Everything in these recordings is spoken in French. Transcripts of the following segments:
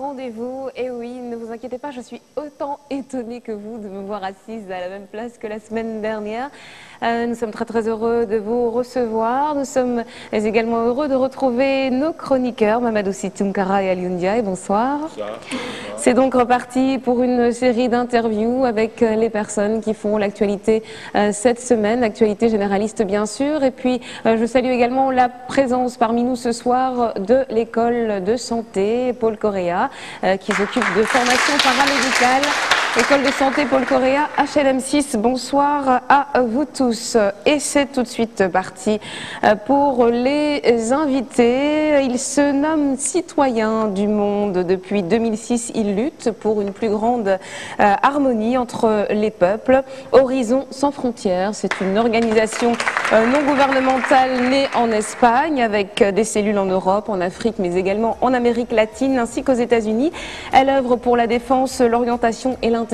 rendez-vous. Et oui, ne vous inquiétez pas, je suis autant étonnée que vous de me voir assise à la même place que la semaine dernière. Nous sommes très heureux de vous recevoir. Nous sommes également heureux de retrouver nos chroniqueurs, Mamadou Sy Tounkara et Alioune Ndiaye. Bonsoir. Bonsoir. C'est donc reparti pour une série d'interviews avec les personnes qui font l'actualité cette semaine, l'actualité généraliste bien sûr. Et puis je salue également la présence parmi nous ce soir de l'école de santé Paul Correa qui s'occupe de formation paramédicale. École de santé Paul Correa, HLM 6, bonsoir à vous tous. Et c'est tout de suite parti pour les invités. Ils se nomment citoyens du monde. Depuis 2006, ils luttent pour une plus grande harmonie entre les peuples. Horizon sans frontières, c'est une organisation non gouvernementale née en Espagne avec des cellules en Europe, en Afrique, mais également en Amérique latine ainsi qu'aux États-Unis. Elle œuvre pour la défense, l'orientation et l'intégration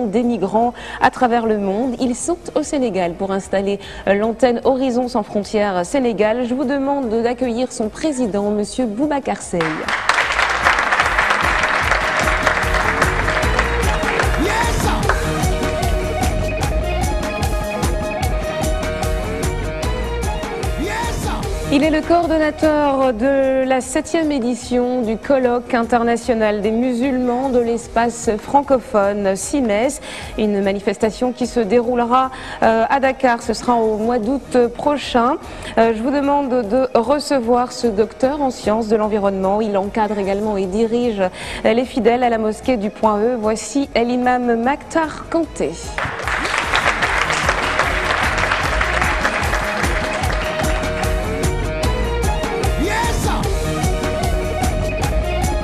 des migrants à travers le monde. Ils sont au Sénégal pour installer l'antenne Horizon sans frontières Sénégal. Je vous demande d'accueillir son président, Monsieur Boubacar Seye. Il est le coordonnateur de la 7e édition du colloque international des musulmans de l'espace francophone, CIMES, une manifestation qui se déroulera à Dakar. Ce sera au mois d'août prochain. Je vous demande de recevoir ce docteur en sciences de l'environnement. Il encadre également et dirige les fidèles à la mosquée du Point E. Voici l'imam Maktar Kanté.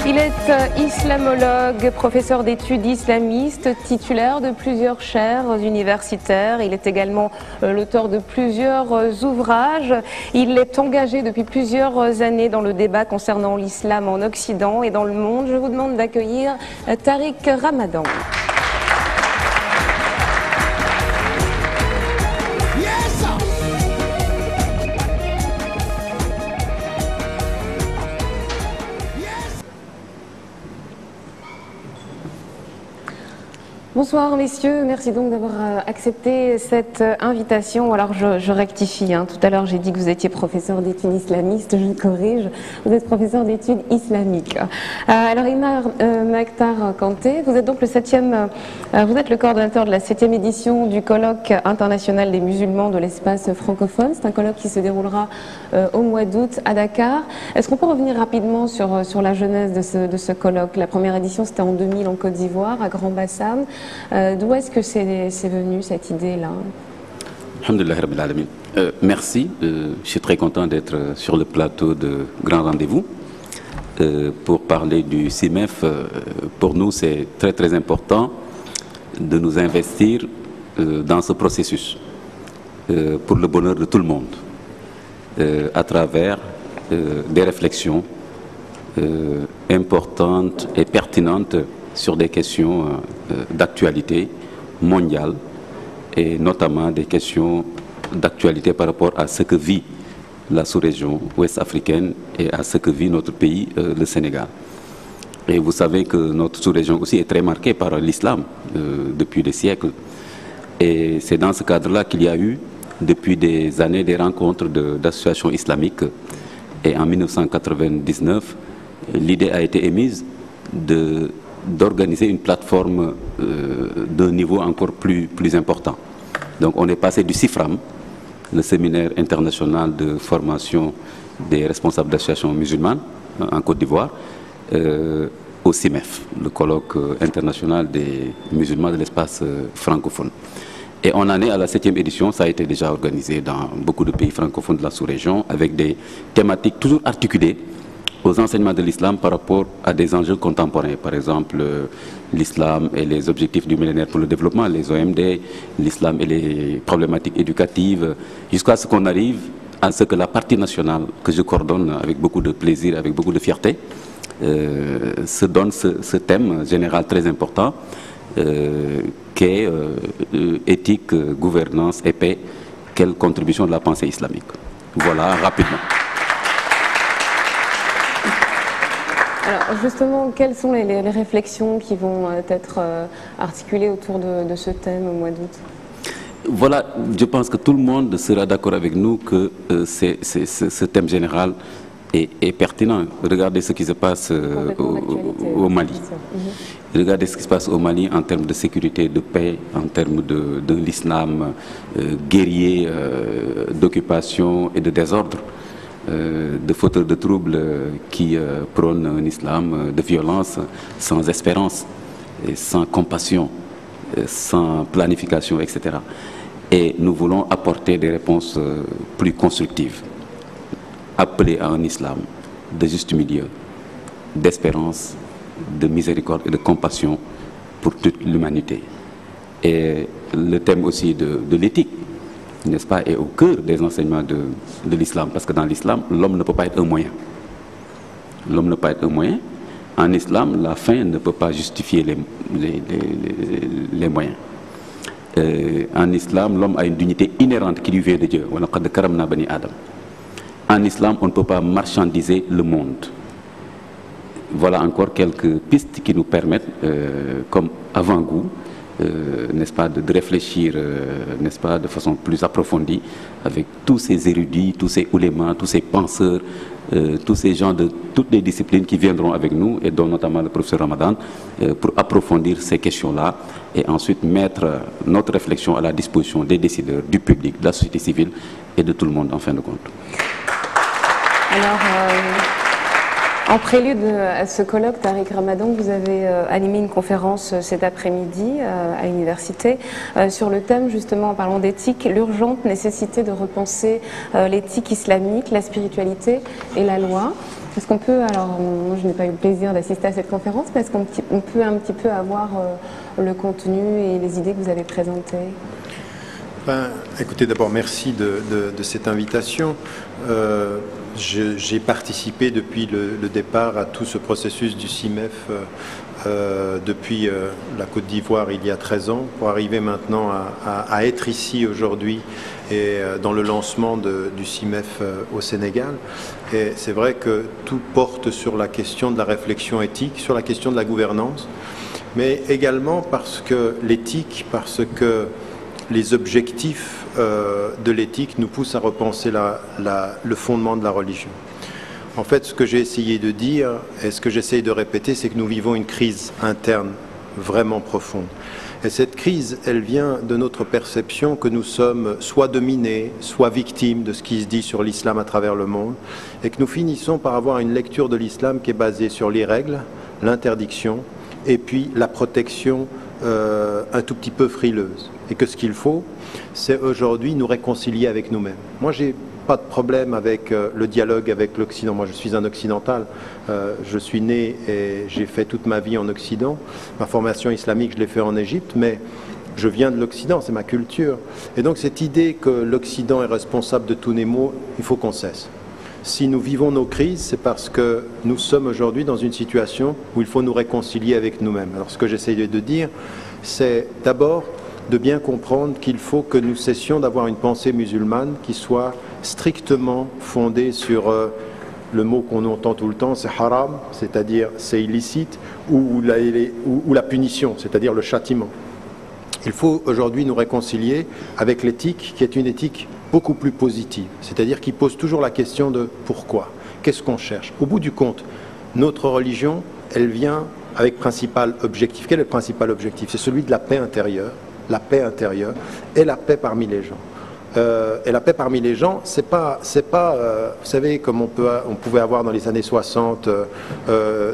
Il est islamologue, professeur d'études islamistes, titulaire de plusieurs chaires universitaires. Il est également l'auteur de plusieurs ouvrages. Il est engagé depuis plusieurs années dans le débat concernant l'islam en Occident et dans le monde. Je vous demande d'accueillir Tariq Ramadan. Bonsoir messieurs, merci donc d'avoir accepté cette invitation. Alors je rectifie, tout à l'heure j'ai dit que vous étiez professeur d'études islamistes, je corrige, vous êtes professeur d'études islamiques. Alors Imam Maktar Kanté, vous êtes donc vous êtes le coordonnateur de la 7e édition du colloque international des musulmans de l'espace francophone. C'est un colloque qui se déroulera au mois d'août à Dakar. Est-ce qu'on peut revenir rapidement sur la genèse de ce colloque? La première édition c'était en 2000 en Côte d'Ivoire, à Grand-Bassam. D'où est-ce que c'est venu cette idée-là? Alhamdulillah Rabbil Alamin. Merci, je suis très content d'être sur le plateau de Grand Rendez-vous pour parler du CIMEF. Pour nous, c'est très important de nous investir dans ce processus pour le bonheur de tout le monde à travers des réflexions importantes et pertinentes sur des questions d'actualité mondiale et notamment des questions d'actualité par rapport à ce que vit la sous-région ouest africaine et à ce que vit notre pays, le Sénégal. Et vous savez que notre sous-région aussi est très marquée par l'islam depuis des siècles. Et c'est dans ce cadre-là qu'il y a eu depuis des années des rencontres d'associations islamiques. Et en 1999, l'idée a été émise d'organiser une plateforme d'un niveau encore plus important. Donc on est passé du CIFRAM, le séminaire international de formation des responsables d'associations musulmanes en Côte d'Ivoire, au CIMEF, le colloque international des musulmans de l'espace francophone. Et on en est à la 7e édition, ça a été déjà organisé dans beaucoup de pays francophones de la sous-région avec des thématiques toujours articulées aux enseignements de l'islam par rapport à des enjeux contemporains. Par exemple, l'islam et les objectifs du millénaire pour le développement, les OMD, l'islam et les problématiques éducatives, jusqu'à ce qu'on arrive à ce que la partie nationale, que je coordonne avec beaucoup de plaisir, avec beaucoup de fierté, se donne ce thème général très important, qu'est éthique, gouvernance et paix, quelle contribution de la pensée islamique. Voilà, rapidement. Alors justement, quelles sont les réflexions qui vont être articulées autour de ce thème au mois d'août? Voilà, je pense que tout le monde sera d'accord avec nous que ce thème général est pertinent. Regardez ce qui se passe au Mali. Regardez ce qui se passe au Mali en termes de sécurité, de paix, en termes de l'islam guerrier, d'occupation et de désordre, de fauteurs de troubles qui prônent un islam de violence, sans espérance, et sans compassion, sans planification, etc. Et nous voulons apporter des réponses plus constructives, appeler à un islam de juste milieu, d'espérance, de miséricorde et de compassion pour toute l'humanité. Et le thème aussi de l'éthique, n'est-ce pas, est au cœur des enseignements de l'islam, parce que dans l'islam, l'homme ne peut pas être un moyen. L'homme ne peut pas être un moyen. En islam, la fin ne peut pas justifier les moyens. En islam, l'homme a une dignité inhérente qui lui vient de Dieu. En islam, on ne peut pas marchandiser le monde. Voilà encore quelques pistes qui nous permettent, comme avant-goût, n'est-ce pas, de réfléchir, n'est-ce pas, de façon plus approfondie avec tous ces érudits, tous ces oulémas, tous ces penseurs, tous ces gens de toutes les disciplines qui viendront avec nous, et dont notamment le professeur Ramadan, pour approfondir ces questions-là et ensuite mettre notre réflexion à la disposition des décideurs, du public, de la société civile et de tout le monde en fin de compte. Alors, en prélude à ce colloque, Tariq Ramadan, vous avez animé une conférence cet après-midi à l'université sur le thème, justement, en parlant d'éthique, l'urgente nécessité de repenser l'éthique islamique, la spiritualité et la loi. Est-ce qu'on peut, alors moi je n'ai pas eu le plaisir d'assister à cette conférence, mais est-ce qu'on peut un petit peu avoir le contenu et les idées que vous avez présentées? Écoutez, d'abord merci de cette invitation. J'ai participé depuis le départ à tout ce processus du CIMEF depuis la Côte d'Ivoire il y a 13 ans, pour arriver maintenant à être ici aujourd'hui et dans le lancement du CIMEF au Sénégal. Et c'est vrai que tout porte sur la question de la réflexion éthique, sur la question de la gouvernance, mais également parce que l'éthique, parce que les objectifs de l'éthique nous poussent à repenser le fondement de la religion. En fait, ce que j'ai essayé de dire et ce que j'essaye de répéter, c'est que nous vivons une crise interne vraiment profonde. Et cette crise, elle vient de notre perception que nous sommes soit dominés, soit victimes de ce qui se dit sur l'islam à travers le monde, et que nous finissons par avoir une lecture de l'islam qui est basée sur les règles, l'interdiction, et puis la protection un tout petit peu frileuse. Et que ce qu'il faut, c'est aujourd'hui nous réconcilier avec nous-mêmes. Moi, j'ai pas de problème avec le dialogue avec l'Occident. Moi, je suis un occidental. Je suis né et j'ai fait toute ma vie en Occident. Ma formation islamique, je l'ai fait en Égypte, mais je viens de l'Occident, c'est ma culture. Et donc, cette idée que l'Occident est responsable de tous les maux, il faut qu'on cesse. Si nous vivons nos crises, c'est parce que nous sommes aujourd'hui dans une situation où il faut nous réconcilier avec nous-mêmes. Alors, ce que j'essaie de dire, c'est d'abord de bien comprendre qu'il faut que nous cessions d'avoir une pensée musulmane qui soit strictement fondée sur le mot qu'on entend tout le temps, c'est haram, c'est-à-dire c'est illicite, ou la punition, c'est-à-dire le châtiment. Il faut aujourd'hui nous réconcilier avec l'éthique qui est une éthique beaucoup plus positive, c'est-à-dire qui pose toujours la question de pourquoi, qu'est-ce qu'on cherche. Au bout du compte, notre religion, elle vient avec principal objectif. Quel est le principal objectif? C'est celui de la paix intérieure et la paix parmi les gens. Et la paix parmi les gens, c'est pas vous savez, comme on pouvait avoir dans les années 60,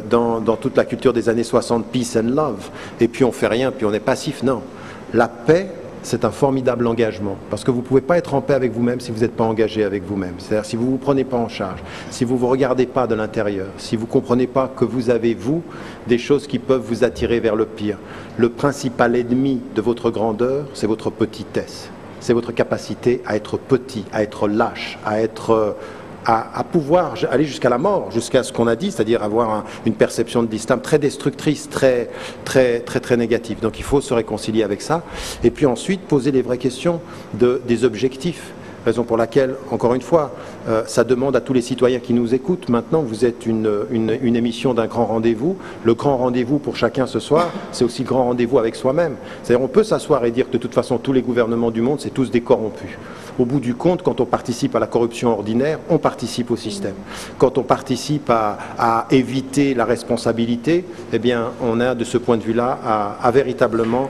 dans toute la culture des années 60, peace and love, et puis on fait rien, puis on est passif. Non, la paix, c'est un formidable engagement, parce que vous ne pouvez pas être en paix avec vous-même si vous n'êtes pas engagé avec vous-même. C'est-à-dire si vous ne vous prenez pas en charge, si vous ne vous regardez pas de l'intérieur, si vous ne comprenez pas que vous avez, vous, des choses qui peuvent vous attirer vers le pire. Le principal ennemi de votre grandeur, c'est votre petitesse. C'est votre capacité à être petit, à être lâche, à pouvoir aller jusqu'à la mort, jusqu'à ce qu'on a dit, c'est-à-dire avoir une perception de l'islam très destructrice, très négative. Donc il faut se réconcilier avec ça, et puis ensuite poser les vraies questions des objectifs. raison pour laquelle, encore une fois, ça demande à tous les citoyens qui nous écoutent. Maintenant, vous êtes une émission d'un grand rendez-vous. Le grand rendez-vous pour chacun ce soir, c'est aussi le grand rendez-vous avec soi-même. C'est-à-dire, on peut s'asseoir et dire que de toute façon, tous les gouvernements du monde, c'est tous des corrompus. Au bout du compte, quand on participe à la corruption ordinaire, on participe au système. Quand on participe à éviter la responsabilité, eh bien, on a de ce point de vue-là à véritablement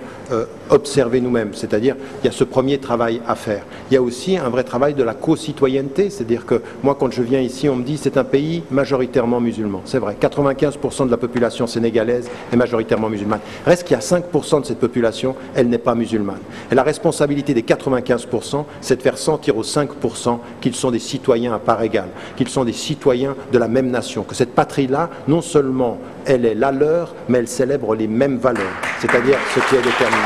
observer nous-mêmes. C'est-à-dire, il y a ce premier travail à faire. Il y a aussi un vrai travail de la co-citoyenneté. C'est-à-dire que moi, quand je viens ici, on me dit c'est un pays majoritairement musulman. C'est vrai, 95% de la population sénégalaise est majoritairement musulmane. Reste qu'il y a 5% de cette population, elle n'est pas musulmane. Et la responsabilité des 95%, c'est de faire sentir aux 5% qu'ils sont des citoyens à part égale, qu'ils sont des citoyens de la même nation, que cette patrie-là, non seulement elle est la leur, mais elle célèbre les mêmes valeurs, c'est-à-dire ce qui est déterminant.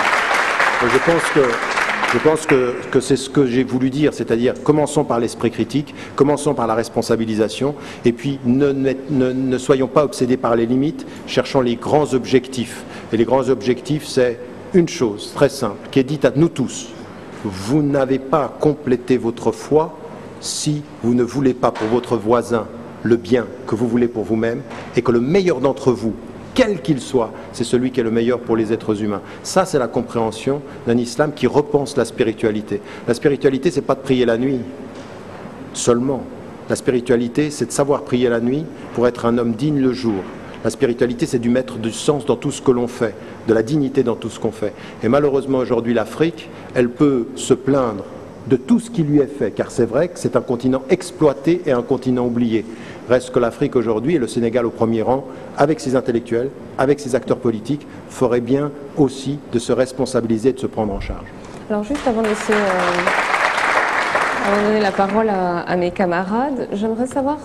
Et je pense que c'est ce que j'ai voulu dire, c'est-à-dire commençons par l'esprit critique, commençons par la responsabilisation, et puis ne soyons pas obsédés par les limites, cherchons les grands objectifs. Et les grands objectifs, c'est une chose très simple, qui est dite à nous tous. Vous n'avez pas complété votre foi si vous ne voulez pas pour votre voisin le bien que vous voulez pour vous-même, et que le meilleur d'entre vous, quel qu'il soit, c'est celui qui est le meilleur pour les êtres humains. Ça, c'est la compréhension d'un islam qui repense la spiritualité. La spiritualité, c'est pas de prier la nuit seulement. La spiritualité, c'est de savoir prier la nuit pour être un homme digne le jour. La spiritualité, c'est du mettre du sens dans tout ce que l'on fait, de la dignité dans tout ce qu'on fait. Et malheureusement, aujourd'hui, l'Afrique, elle peut se plaindre de tout ce qui lui est fait, car c'est vrai que c'est un continent exploité et un continent oublié. Reste que l'Afrique aujourd'hui, et le Sénégal au premier rang, avec ses intellectuels, avec ses acteurs politiques, ferait bien aussi de se responsabiliser et de se prendre en charge. Alors juste avant de laisser... Avant de donner la parole à mes camarades, j'aimerais savoir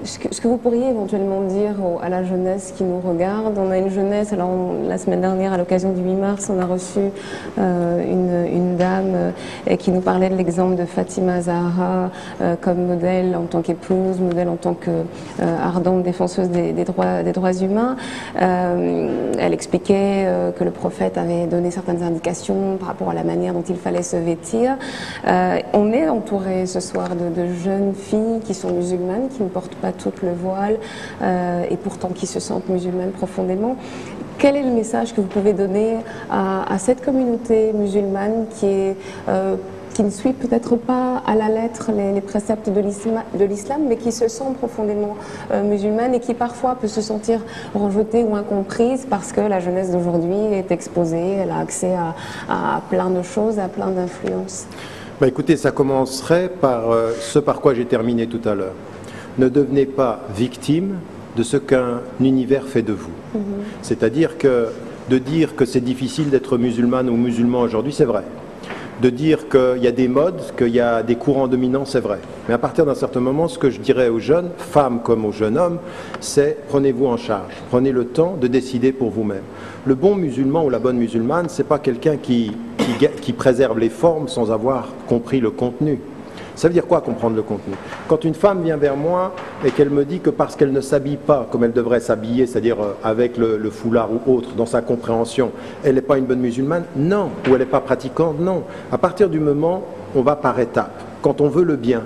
ce que vous pourriez éventuellement dire à la jeunesse qui nous regarde. On a une jeunesse, alors la semaine dernière, à l'occasion du 8 mars, on a reçu une dame qui nous parlait de l'exemple de Fatima Zahra comme modèle en tant qu'épouse, modèle en tant qu'ardente défenseuse des droits humains. Elle expliquait que le prophète avait donné certaines indications par rapport à la manière dont il fallait se vêtir. On est entouré ce soir de jeunes filles qui sont musulmanes, qui ne portent pas toutes le voile et pourtant qui se sentent musulmanes profondément. Quel est le message que vous pouvez donner à cette communauté musulmane qui ne suit peut-être pas à la lettre les préceptes de l'islam, mais qui se sent profondément musulmane et qui parfois peut se sentir rejetée ou incomprise parce que la jeunesse d'aujourd'hui est exposée, elle a accès à plein de choses, à plein d'influences? Bah écoutez, ça commencerait par ce par quoi j'ai terminé tout à l'heure. Ne devenez pas victime de ce qu'un univers fait de vous. C'est-à-dire que de dire que c'est difficile d'être musulmane ou musulman aujourd'hui, c'est vrai. De dire qu'il y a des modes, qu'il y a des courants dominants, c'est vrai. Mais à partir d'un certain moment, ce que je dirais aux jeunes, femmes comme aux jeunes hommes, c'est prenez-vous en charge. Prenez le temps de décider pour vous-même. Le bon musulman ou la bonne musulmane, c'est pas quelqu'un qui préserve les formes sans avoir compris le contenu. Ça veut dire quoi comprendre le contenu? Quand une femme vient vers moi et qu'elle me dit que parce qu'elle ne s'habille pas comme elle devrait s'habiller, c'est-à-dire avec le foulard ou autre, dans sa compréhension, elle n'est pas une bonne musulmane, non. Ou elle n'est pas pratiquante, non. À partir du moment, on va par étapes. Quand on veut le bien,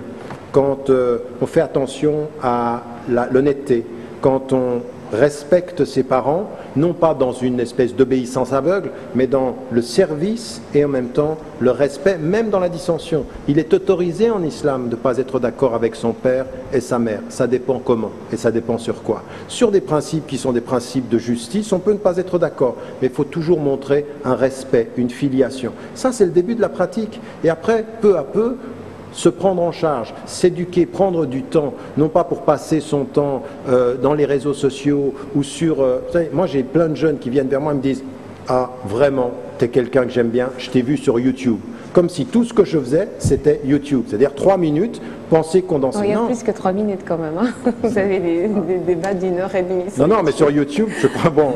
quand on fait attention à l'honnêteté, quand on respecte ses parents, non pas dans une espèce d'obéissance aveugle, mais dans le service et en même temps le respect, même dans la dissension. Il est autorisé en islam de ne pas être d'accord avec son père et sa mère. Ça dépend comment et ça dépend sur quoi. Sur des principes qui sont des principes de justice, on peut ne pas être d'accord, mais il faut toujours montrer un respect, une filiation. Ça, c'est le début de la pratique. Et après, peu à peu, se prendre en charge, s'éduquer, prendre du temps, non pas pour passer son temps dans les réseaux sociaux ou sur... vous savez, moi j'ai plein de jeunes qui viennent vers moi et me disent « Ah, vraiment, t'es quelqu'un que j'aime bien, je t'ai vu sur YouTube ». Comme si tout ce que je faisais, c'était YouTube. C'est-à-dire 3 minutes, penser condenser. Il y a plus que 3 minutes quand même. Hein. Vous avez des débats d'1h30. Non, mais sur YouTube, je crois, bon,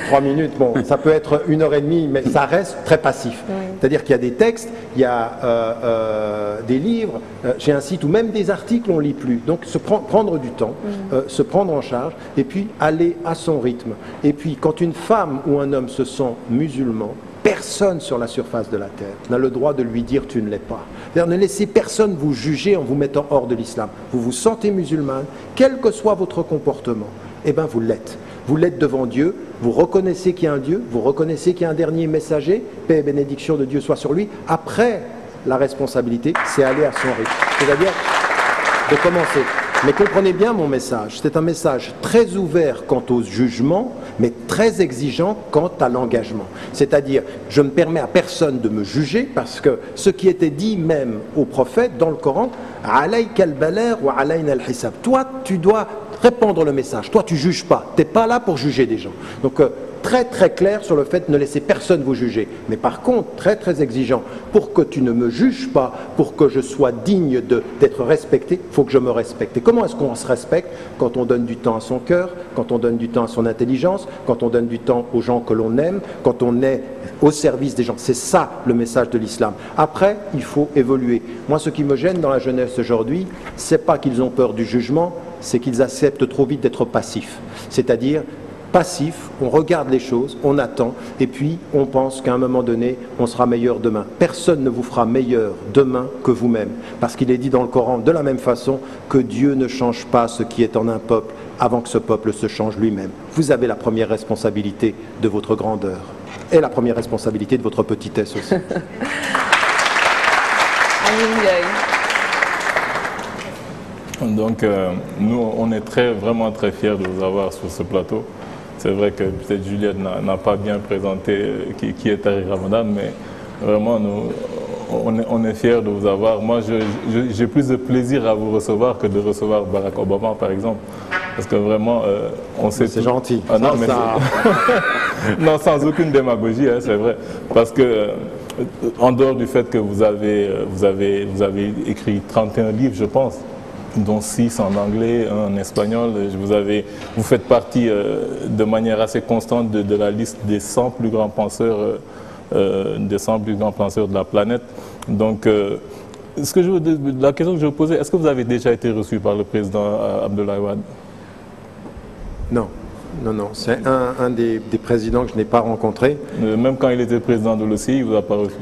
3 minutes, bon, ça peut être 1h30, mais ça reste très passif. Oui. C'est-à-dire qu'il y a des textes, il y a des livres, j'ai un site où même des articles, on ne lit plus. Donc, prendre du temps, se prendre en charge, et puis aller à son rythme. Et puis, quand une femme ou un homme se sent musulman, Personne sur la surface de la terre n'a le droit de lui dire tu ne l'es pas. C'est-à-dire, ne laissez personne vous juger en vous mettant hors de l'islam. Vous vous sentez musulmane, quel que soit votre comportement, eh bien vous l'êtes. Vous l'êtes devant Dieu, vous reconnaissez qu'il y a un Dieu, vous reconnaissez qu'il y a un dernier messager, paix et bénédiction de Dieu soit sur lui. Après, la responsabilité, c'est aller à son rythme. C'est-à-dire de commencer. Mais comprenez bien mon message, c'est un message très ouvert quant au jugement, mais très exigeant quant à l'engagement. C'est-à-dire, je ne permets à personne de me juger, parce que ce qui était dit même au prophète dans le Coran, « Alayka al-balagh wa alayna al-hisab » toi, tu dois répandre le message, toi, tu ne juges pas, tu n'es pas là pour juger des gens. Donc, très très clair sur le fait de ne laisser personne vous juger. Mais par contre, très très exigeant, pour que tu ne me juges pas, pour que je sois digne d'être respecté, il faut que je me respecte. Et comment est-ce qu'on se respecte? Quand on donne du temps à son cœur, quand on donne du temps à son intelligence, quand on donne du temps aux gens que l'on aime, quand on est au service des gens. C'est ça le message de l'islam. Après, il faut évoluer. Moi, ce qui me gêne dans la jeunesse aujourd'hui, c'est pas qu'ils ont peur du jugement, c'est qu'ils acceptent trop vite d'être passifs. C'est-à-dire passif, on regarde les choses, on attend, et puis on pense qu'à un moment donné, on sera meilleur demain. Personne ne vous fera meilleur demain que vous-même, parce qu'il est dit dans le Coran de la même façon que Dieu ne change pas ce qui est en un peuple avant que ce peuple se change lui-même. Vous avez la première responsabilité de votre grandeur, et la première responsabilité de votre petitesse aussi. Donc, nous, on est vraiment très fiers de vous avoir sur ce plateau. C'est vrai que peut-être Juliette n'a pas bien présenté qui est Tariq Ramadan, mais vraiment, on est fiers de vous avoir. Moi, j'ai plus de plaisir à vous recevoir que de recevoir Barack Obama, par exemple. Parce que vraiment, on sait... C'est gentil. Ah, non, mais non, sans aucune démagogie, hein, c'est vrai. Parce que, en dehors du fait que vous avez écrit 31 livres, je pense, dont 6 en anglais, 1 en espagnol. Vous faites partie de manière assez constante de la liste des 100 plus grands penseurs, de la planète. Donc, la question que je vous posais, est-ce que vous avez déjà été reçu par le président Abdoulaye Wade? Non. Non, c'est un des présidents que je n'ai pas rencontré. Même quand il était président de l'OCI, il ne vous a pas reçu?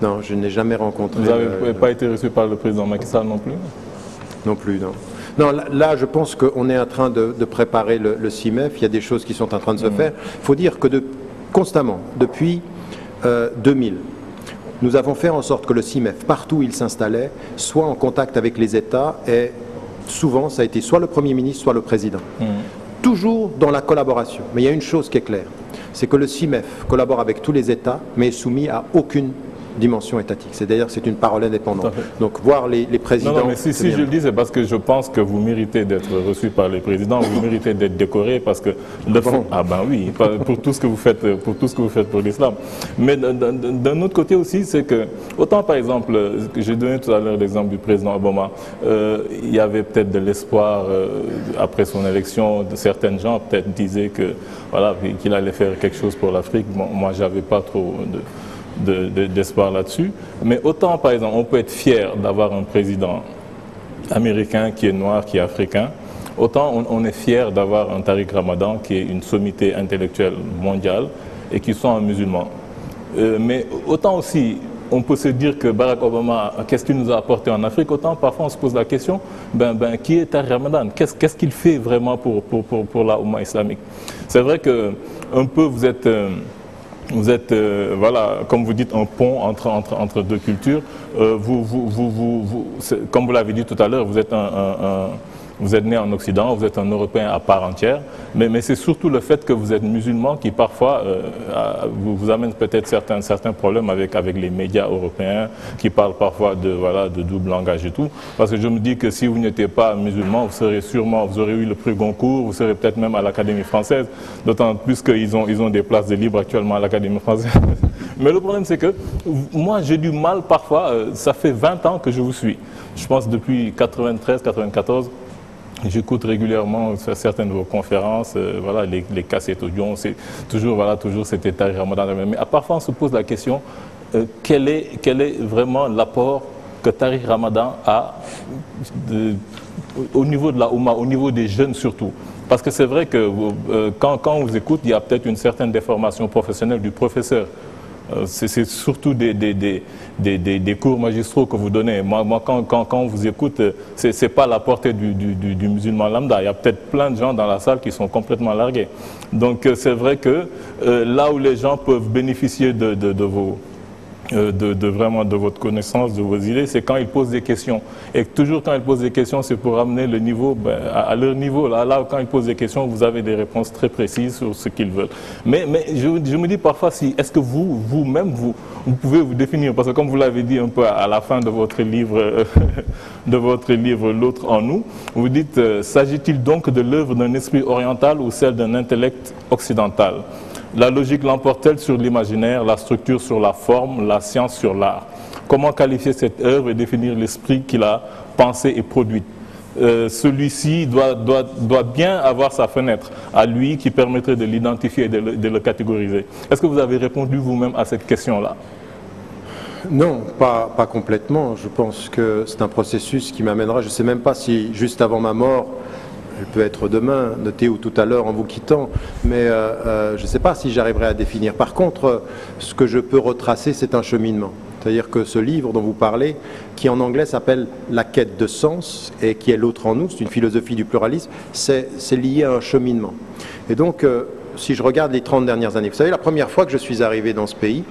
Non, je n'ai jamais rencontré. Vous n'avez pas été reçu par le président Macky Sall non plus? Non plus, non. Non, là, je pense qu'on est en train de préparer le CIMEF. Il y a des choses qui sont en train de se faire. Il faut dire que constamment, depuis 2000, nous avons fait en sorte que le CIMEF, partout où il s'installait, soit en contact avec les États, et souvent, ça a été soit le Premier ministre, soit le Président. Toujours dans la collaboration. Mais il y a une chose qui est claire, c'est que le CIMEF collabore avec tous les États, mais est soumis à aucune dimension étatique. C'est-à-dire c'est une parole indépendante. Donc voir les présidents... Non, mais si je le dis, c'est parce que je pense que vous méritez d'être reçu par les présidents, vous méritez d'être décoré parce que... Ah ben oui, pour tout ce que vous faites pour l'islam. Mais d'un autre côté aussi, c'est que, autant par exemple, j'ai donné tout à l'heure l'exemple du président Obama, il y avait peut-être de l'espoir après son élection, certains gens peut-être disaient que voilà, qu'il allait faire quelque chose pour l'Afrique. Bon, moi, j'avais pas trop d'espoir là-dessus. Mais autant, par exemple, on peut être fier d'avoir un président américain qui est noir, qui est africain, autant on est fier d'avoir un Tariq Ramadan qui est une sommité intellectuelle mondiale et qui soit un musulman. Mais autant aussi, on peut se dire que Barack Obama, qu'est-ce qu'il nous a apporté en Afrique, autant parfois on se pose la question, qui est Tariq Ramadan? Qu'est-ce qu'il fait vraiment pour la Oumma islamique? C'est vrai que un peu vous êtes, voilà, comme vous dites, un pont entre deux cultures. Comme vous l'avez dit tout à l'heure, vous êtes né en Occident, vous êtes un Européen à part entière, mais c'est surtout le fait que vous êtes musulman qui parfois vous amène peut-être certains problèmes avec les médias européens qui parlent parfois de double langage et tout. Parce que je me dis que si vous n'étiez pas musulman, vous aurez eu le prix Goncourt, vous serez peut-être même à l'Académie française, d'autant plus qu'ils ont des places de libre actuellement à l'Académie française. Mais le problème c'est que moi j'ai du mal parfois, ça fait 20 ans que je vous suis, je pense depuis 93, 94. J'écoute régulièrement certaines de vos conférences, voilà, les cassettes audio, c'est toujours cet Tariq Ramadan. Mais parfois on se pose la question, quel est vraiment l'apport que Tariq Ramadan a au niveau de la Oumma, au niveau des jeunes surtout? Parce que c'est vrai que quand on vous écoute, il y a peut-être une certaine déformation professionnelle du professeur. C'est surtout des cours magistraux que vous donnez. Moi quand on vous écoute, ce n'est pas la portée du musulman lambda. Il y a peut-être plein de gens dans la salle qui sont complètement largués. Donc c'est vrai que là où les gens peuvent bénéficier vraiment de votre connaissance, de vos idées, c'est quand ils posent des questions. Et toujours quand ils posent des questions, c'est pour amener le niveau à leur niveau. Là, quand ils posent des questions, vous avez des réponses très précises sur ce qu'ils veulent. Mais je me dis parfois, est-ce que vous-même, vous pouvez vous définir, parce que comme vous l'avez dit un peu à la fin de votre livre, L'autre en nous, vous dites, s'agit-il donc de l'œuvre d'un esprit oriental ou celle d'un intellect occidental? La logique l'emporte-t-elle sur l'imaginaire, la structure sur la forme, la science sur l'art? Comment qualifier cette œuvre et définir l'esprit qu'il a pensé et produit? Celui-ci doit bien avoir sa fenêtre à lui qui permettrait de l'identifier et de le catégoriser. Est-ce que vous avez répondu vous-même à cette question-là? Non, pas complètement. Je pense que c'est un processus qui m'amènera, je ne sais même pas si juste avant ma mort, elle peut être demain, notée ou tout à l'heure en vous quittant, mais je ne sais pas si j'arriverai à définir. Par contre, ce que je peux retracer, c'est un cheminement. C'est-à-dire que ce livre dont vous parlez, qui en anglais s'appelle « La quête de sens » et qui est l'autre en nous, c'est une philosophie du pluralisme, c'est lié à un cheminement. Et donc, si je regarde les 30 dernières années, vous savez, la première fois que je suis arrivé dans ce pays,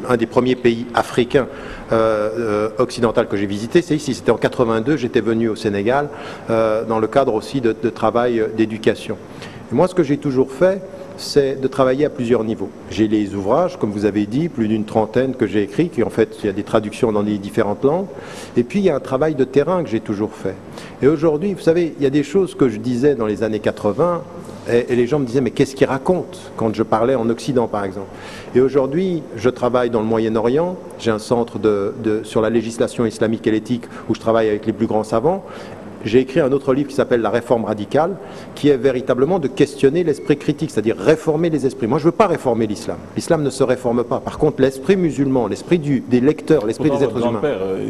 un des premiers pays africains occidental que j'ai visité, c'est ici, c'était en 82, j'étais venu au Sénégal dans le cadre aussi de travail d'éducation. Et moi, ce que j'ai toujours fait, c'est de travailler à plusieurs niveaux. J'ai les ouvrages, comme vous avez dit, plus d'une trentaine que j'ai écrits, qui en fait, il y a des traductions dans les différentes langues. Et puis, il y a un travail de terrain que j'ai toujours fait. Et aujourd'hui, vous savez, il y a des choses que je disais dans les années 80, et les gens me disaient, mais qu'est-ce qu'ils racontent quand je parlais en Occident, par exemple? Et aujourd'hui, je travaille dans le Moyen-Orient, j'ai un centre sur la législation islamique et l'éthique où je travaille avec les plus grands savants. J'ai écrit un autre livre qui s'appelle « La réforme radicale », qui est véritablement de questionner l'esprit critique, c'est-à-dire réformer les esprits. Moi, je ne veux pas réformer l'islam. L'islam ne se réforme pas. Par contre, l'esprit musulman, l'esprit des lecteurs, l'esprit des êtres humains.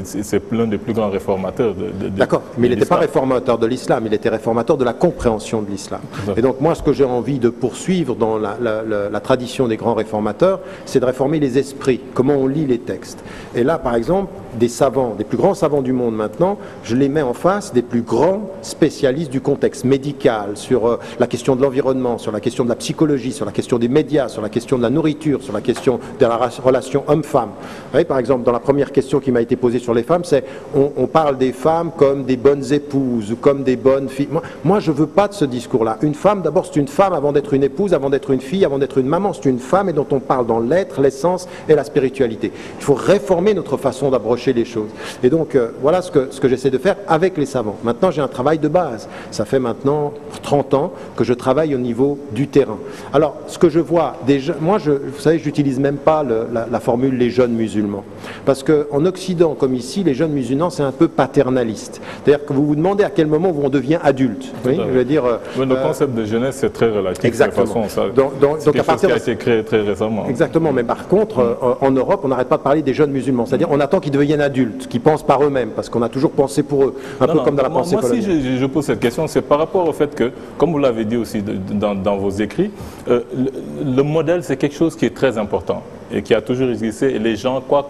C'est l'un des plus grands réformateurs D'accord, mais il n'était pas réformateur de l'islam, il était réformateur de la compréhension de l'islam. Et donc, moi, ce que j'ai envie de poursuivre dans la tradition des grands réformateurs, c'est de réformer les esprits, comment on lit les textes. Et là, par exemple, des savants, des plus grands savants du monde maintenant, je les mets en face des plus grands spécialistes du contexte médical, sur la question de l'environnement, sur la question de la psychologie, sur la question des médias, sur la question de la nourriture, sur la question de la relation homme-femme. Vous voyez, par exemple, dans la première question qui m'a été posée sur les femmes, c'est on parle des femmes comme des bonnes épouses ou comme des bonnes filles. Moi je ne veux pas de ce discours-là. Une femme, d'abord, c'est une femme avant d'être une épouse, avant d'être une fille, avant d'être une maman. C'est une femme et dont on parle dans l'être, l'essence et la spiritualité. Il faut réformer notre façon d'approcher les choses. Et donc, voilà ce que j'essaie de faire avec les savants. Maintenant, j'ai un travail de base. Ça fait maintenant 30 ans que je travaille au niveau du terrain. Alors, ce que je vois, déjà, moi, vous savez, je n'utilise même pas la formule « les jeunes musulmans ». Parce qu'en Occident, comme ici, les jeunes musulmans, c'est un peu paternaliste. C'est-à-dire que vous vous demandez à quel moment on devient adulte. Oui, je veux dire, le concept de jeunesse, c'est très relatif. Exactement. De toute façon, donc quelque chose qui a été créé très récemment. Exactement. Mais par contre, en Europe, on n'arrête pas de parler des jeunes musulmans. C'est-à-dire on attend qu'ils deviennent adultes, qu'ils pensent par eux-mêmes, parce qu'on a toujours pensé pour eux. Un peu comme dans la pensée coloniale. Moi, si je pose cette question, c'est par rapport au fait que, comme vous l'avez dit aussi dans vos écrits, le modèle, c'est quelque chose qui est très important et qui a toujours existé. Et les gens, quoi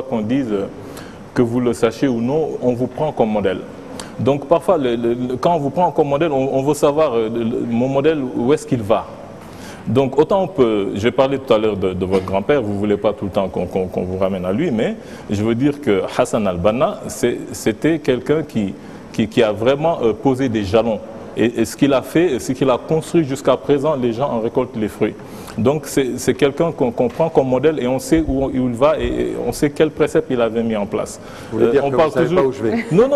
qu'on dise, que vous le sachiez ou non, on vous prend comme modèle. Donc parfois, quand on vous prend comme modèle, on veut savoir mon modèle, où est-ce qu'il va. Donc autant on peut, j'ai parlé tout à l'heure de votre grand-père, vous ne voulez pas tout le temps qu'on vous ramène à lui, mais je veux dire que Hassan al-Banna, c'était quelqu'un qui a vraiment posé des jalons. Et ce qu'il a fait, ce qu'il a construit jusqu'à présent, les gens en récoltent les fruits. Donc c'est quelqu'un qu'on prend comme modèle et on sait où il va et on sait quel précepte il avait mis en place. Vous voulez dire que vous ne savez pas où je vais? Non,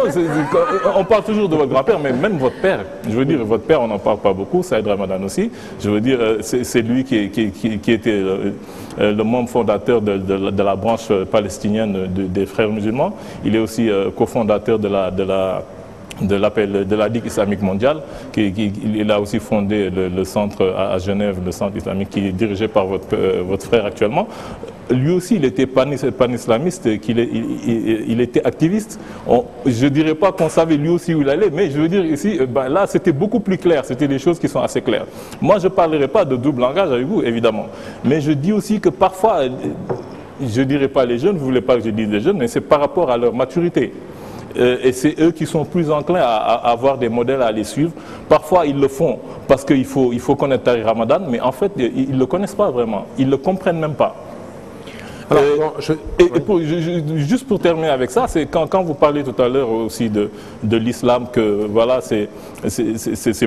on parle toujours de votre grand-père, mais même votre père. Je veux dire, votre père, on n'en parle pas beaucoup, Saïd Ramadan aussi. Je veux dire, c'est lui qui était le membre fondateur de la branche palestinienne des frères musulmans. Il est aussi cofondateur de de la Ligue islamique mondiale, il a aussi fondé le centre à Genève, le centre islamique qui est dirigé par votre frère actuellement. Lui aussi, il était pan-islamiste, il était activiste. Je ne dirais pas qu'on savait lui aussi où il allait, mais je veux dire ici, là, c'était beaucoup plus clair, c'était des choses qui sont assez claires. Moi, je ne parlerai pas de double langage avec vous, évidemment, mais je dis aussi que parfois, je ne dirais pas les jeunes, vous ne voulez pas que je dise les jeunes, mais c'est par rapport à leur maturité. Et c'est eux qui sont plus enclins à avoir des modèles à les suivre. Parfois, ils le font parce qu'il faut connaître Tariq Ramadan, mais en fait, ils ne le connaissent pas vraiment. Ils ne le comprennent même pas. Alors, juste pour terminer avec ça, c'est quand vous parlez tout à l'heure aussi de l'islam, que voilà, c'est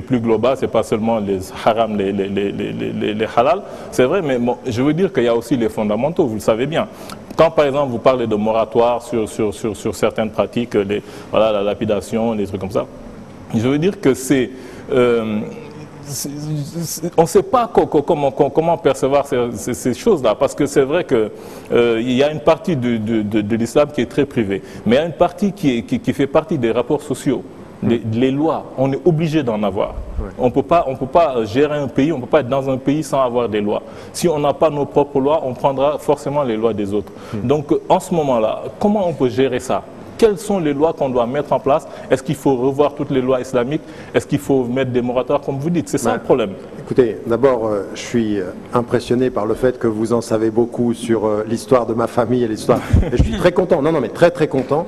plus global, c'est pas seulement les haram, les halal, c'est vrai, mais bon, je veux dire qu'il y a aussi les fondamentaux, vous le savez bien. Quand par exemple vous parlez de moratoire sur certaines pratiques, voilà, la lapidation, les trucs comme ça, je veux dire que c'est... on ne sait pas comment percevoir ces choses-là, parce que c'est vrai qu'il y a une partie de l'islam qui est très privée, mais il y a une partie qui fait partie des rapports sociaux, les lois, on est obligé d'en avoir. Ouais. On peut pas gérer un pays, on ne peut pas être dans un pays sans avoir des lois. Si on n'a pas nos propres lois, on prendra forcément les lois des autres. Donc en ce moment-là, comment on peut gérer ça ? Quelles sont les lois qu'on doit mettre en place? Est-ce qu'il faut revoir toutes les lois islamiques? Est-ce qu'il faut mettre des moratoires, comme vous dites? C'est ça le problème. Écoutez, d'abord, je suis impressionné par le fait que vous en savez beaucoup sur l'histoire de ma famille et l'histoire. Et je suis très content, non, mais très content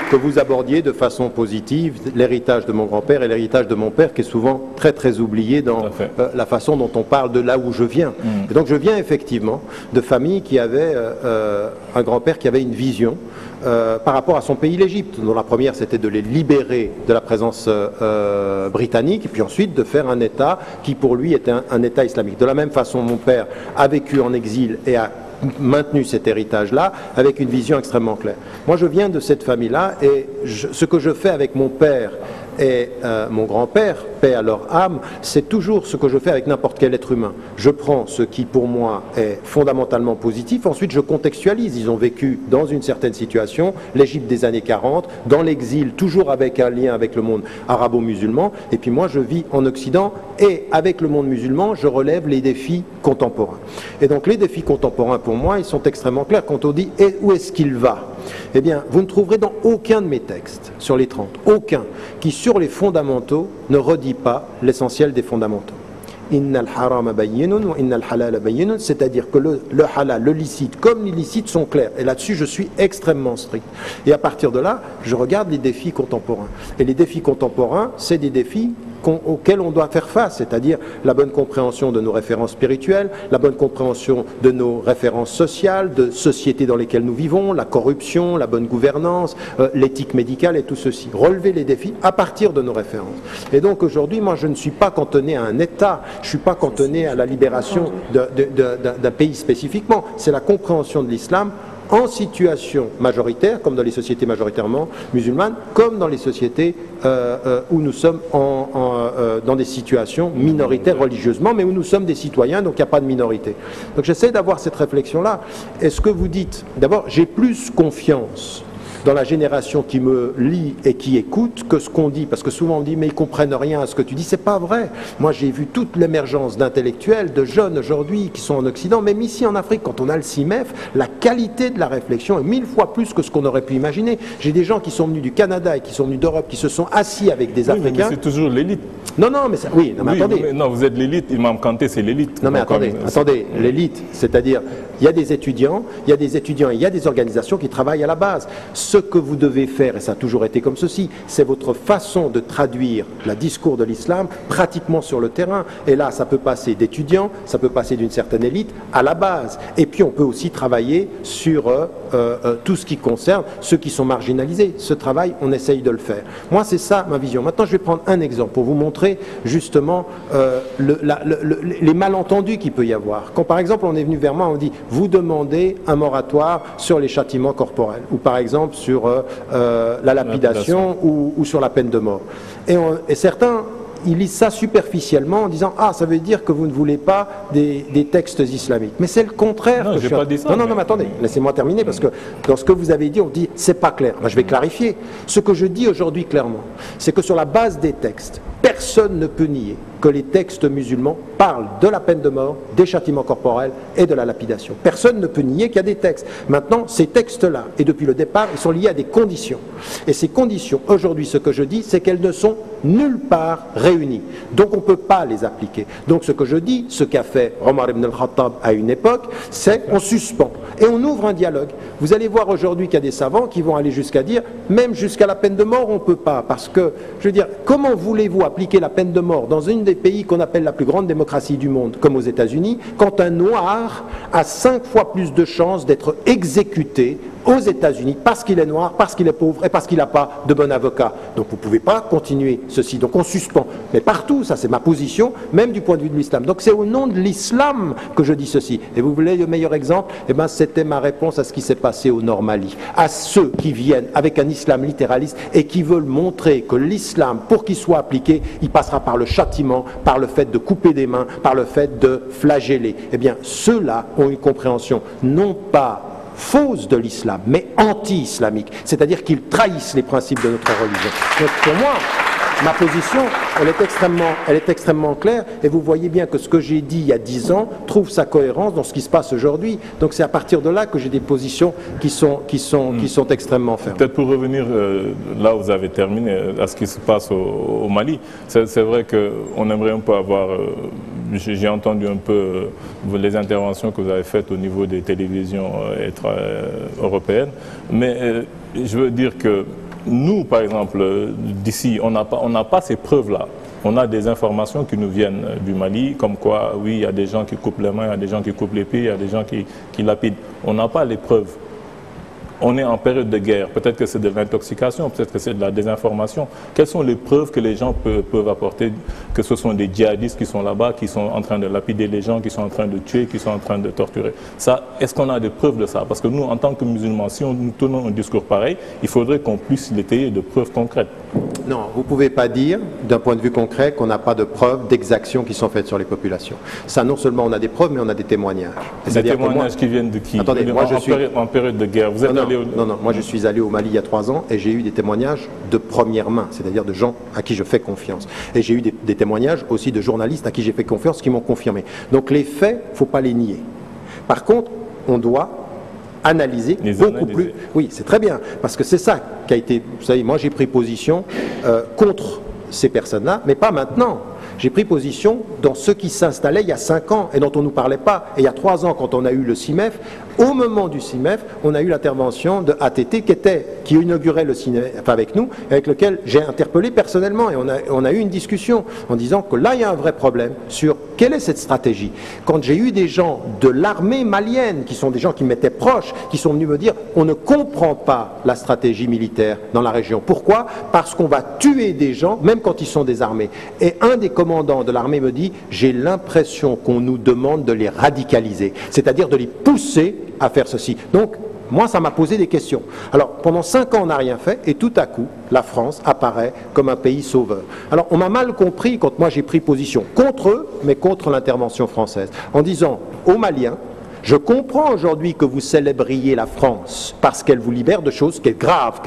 que vous abordiez de façon positive l'héritage de mon grand-père et l'héritage de mon père, qui est souvent très oublié dans la façon dont on parle de là où je viens. Et donc je viens effectivement de familles qui avaient un grand-père qui avait une vision par rapport à son pays, l'Égypte, dont la première c'était de les libérer de la présence britannique, et puis ensuite de faire un État qui pour lui était un État islamique. De la même façon, mon père a vécu en exil et a maintenu cet héritage-là avec une vision extrêmement claire. Moi, je viens de cette famille-là et ce que je fais avec mon père et mon grand-père, paix à leur âme, c'est toujours ce que je fais avec n'importe quel être humain. Je prends ce qui pour moi est fondamentalement positif, ensuite je contextualise. Ils ont vécu dans une certaine situation, l'Égypte des années 40, dans l'exil, toujours avec un lien avec le monde arabo-musulman, et puis moi je vis en Occident, et avec le monde musulman, je relève les défis contemporains. Et donc les défis contemporains pour moi, ils sont extrêmement clairs. Quand on dit « et où est-ce qu'il va ?» Eh bien, vous ne trouverez dans aucun de mes textes, sur les 30, aucun, qui sur les fondamentaux ne redit pas l'essentiel des fondamentaux. Innal harama bayyinun wa innal halala bayyinun, c'est-à-dire que le halal, le licite comme l'illicite sont clairs. Et là-dessus, je suis extrêmement strict. Et à partir de là, je regarde les défis contemporains. Et les défis contemporains, c'est des défis auxquels on doit faire face, c'est-à-dire la bonne compréhension de nos références spirituelles, la bonne compréhension de nos références sociales, de sociétés dans lesquelles nous vivons, la corruption, la bonne gouvernance, l'éthique médicale et tout ceci. Relever les défis à partir de nos références. Et donc aujourd'hui, moi je ne suis pas cantonné à un État, je ne suis pas cantonné à la libération d'un pays spécifiquement, c'est la compréhension de l'islam en situation majoritaire, comme dans les sociétés majoritairement musulmanes, comme dans les sociétés où nous sommes dans des situations minoritaires religieusement, mais où nous sommes des citoyens, donc il n'y a pas de minorité. Donc j'essaie d'avoir cette réflexion-là. Est-ce que vous dites, d'abord, j'ai plus confiance dans la génération qui me lit et qui écoute que ce qu'on dit, parce que souvent on dit mais ils comprennent rien à ce que tu dis, c'est pas vrai. Moi j'ai vu toute l'émergence d'intellectuels, de jeunes aujourd'hui qui sont en Occident, même ici en Afrique, quand on a le CIMEF, la qualité de la réflexion est 1000 fois plus que ce qu'on aurait pu imaginer. J'ai des gens qui sont venus du Canada et qui sont venus d'Europe, qui se sont assis avec des Africains. Mais c'est toujours l'élite. Non, mais ça, oui, non, mais attendez. Mais non, vous êtes l'élite, Imam Kanté c'est l'élite. Non mais attendez, l'élite, c'est-à-dire il y a des étudiants, et il y a des organisations qui travaillent à la base. Ce que vous devez faire, et ça a toujours été comme ceci, c'est votre façon de traduire le discours de l'islam pratiquement sur le terrain. Et là, ça peut passer d'étudiants, ça peut passer d'une certaine élite à la base. Et puis on peut aussi travailler sur tout ce qui concerne ceux qui sont marginalisés. Ce travail, on essaye de le faire. Moi, c'est ça ma vision. Maintenant, je vais prendre un exemple pour vous montrer justement les malentendus qu'il peut y avoir. Quand par exemple, on est venu vers moi, on dit, vous demandez un moratoire sur les châtiments corporels, ou par exemple sur la lapidation ou sur la peine de mort. Et certains, ils lisent ça superficiellement en disant « Ah, ça veut dire que vous ne voulez pas des textes islamiques. » Mais c'est le contraire. Non, je n'ai pas dit ça. Non, mais attendez, laissez-moi terminer, parce que dans ce que vous avez dit, on dit « c'est pas clair ». Ben, je vais clarifier. Ce que je dis aujourd'hui clairement, c'est que sur la base des textes, personne ne peut nier que les textes musulmans parlent de la peine de mort, des châtiments corporels et de la lapidation. Personne ne peut nier qu'il y a des textes. Maintenant, ces textes-là, et depuis le départ, ils sont liés à des conditions. Et ces conditions, aujourd'hui, ce que je dis, c'est qu'elles ne sont nulle part réunies. Donc on ne peut pas les appliquer. Donc ce que je dis, ce qu'a fait Omar ibn al-Khattab à une époque, c'est on suspend et on ouvre un dialogue. Vous allez voir aujourd'hui qu'il y a des savants qui vont aller jusqu'à dire, même jusqu'à la peine de mort, on ne peut pas. Parce que, je veux dire, comment voulez-vous appliquer la peine de mort dans une des pays qu'on appelle la plus grande démocratie du monde, comme aux États-Unis, quand un noir a 5 fois plus de chances d'être exécuté aux États-Unis parce qu'il est noir, parce qu'il est pauvre et parce qu'il n'a pas de bon avocat. Donc vous ne pouvez pas continuer ceci. Donc on suspend. Mais partout, ça c'est ma position, même du point de vue de l'islam. Donc c'est au nom de l'islam que je dis ceci. Et vous voulez le meilleur exemple? Eh bien c'était ma réponse à ce qui s'est passé au Nord Mali. À ceux qui viennent avec un islam littéraliste et qui veulent montrer que l'islam, pour qu'il soit appliqué, il passera par le châtiment, par le fait de couper des mains, par le fait de flageller. Eh bien ceux-là ont une compréhension non pas fausse de l'islam, mais anti-islamique. C'est-à-dire qu'ils trahissent les principes de notre religion. Donc pour moi, ma position, elle est extrêmement claire, et vous voyez bien que ce que j'ai dit il y a 10 ans trouve sa cohérence dans ce qui se passe aujourd'hui. Donc c'est à partir de là que j'ai des positions qui sont extrêmement fermes. Peut-être pour revenir là où vous avez terminé, à ce qui se passe au Mali, c'est vrai qu'on aimerait un peu avoir... J'ai entendu un peu les interventions que vous avez faites au niveau des télévisions européennes, mais je veux dire que nous, par exemple, d'ici, on n'a pas ces preuves-là. On a des informations qui nous viennent du Mali, comme quoi, oui, il y a des gens qui coupent les mains, il y a des gens qui coupent les pieds, il y a des gens qui lapident. On n'a pas les preuves. On est en période de guerre. Peut-être que c'est de l'intoxication, peut-être que c'est de la désinformation. Quelles sont les preuves que les gens peuvent apporter que ce sont des djihadistes qui sont là-bas, qui sont en train de lapider les gens, qui sont en train de tuer, qui sont en train de torturer? Ça, est-ce qu'on a des preuves de ça? Parce que nous, en tant que musulmans, si nous tenons un discours pareil, il faudrait qu'on puisse l'étayer de preuves concrètes. Non, vous ne pouvez pas dire, d'un point de vue concret, qu'on n'a pas de preuves d'exactions qui sont faites sur les populations. Ça, non seulement on a des preuves, mais on a des témoignages. Des témoignages qui viennent de qui? Attendez, en période de guerre. Vous êtes Non, moi je suis allé au Mali il y a 3 ans et j'ai eu des témoignages de première main, c'est-à-dire de gens à qui je fais confiance. Et j'ai eu des témoignages aussi de journalistes à qui j'ai fait confiance, qui m'ont confirmé. Donc les faits, il ne faut pas les nier. Par contre, on doit analyser beaucoup plus. Oui, c'est très bien, parce que c'est ça qui a été... Vous savez, moi j'ai pris position contre ces personnes-là, mais pas maintenant. J'ai pris position dans ce qui s'installait il y a 5 ans et dont on ne nous parlait pas. Et il y a 3 ans, quand on a eu le CIMEF, au moment du CIMEF, on a eu l'intervention de ATT qui inaugurait le CIMEF avec nous, avec lequel j'ai interpellé personnellement. Et on a eu une discussion en disant que là, il y a un vrai problème sur quelle est cette stratégie. Quand j'ai eu des gens de l'armée malienne, qui sont des gens qui m'étaient proches, qui sont venus me dire on ne comprend pas la stratégie militaire dans la région. Pourquoi? Parce qu'on va tuer des gens, même quand ils sont désarmés. Et un des commandant de l'armée me dit j'ai l'impression qu'on nous demande de les radicaliser, c'est-à-dire de les pousser à faire ceci. Donc moi ça m'a posé des questions. Alors pendant 5 ans on n'a rien fait et tout à coup la France apparaît comme un pays sauveur. Alors on m'a mal compris quand moi j'ai pris position contre eux mais contre l'intervention française en disant aux Maliens je comprends aujourd'hui que vous célébriez la France parce qu'elle vous libère de choses qui est grave,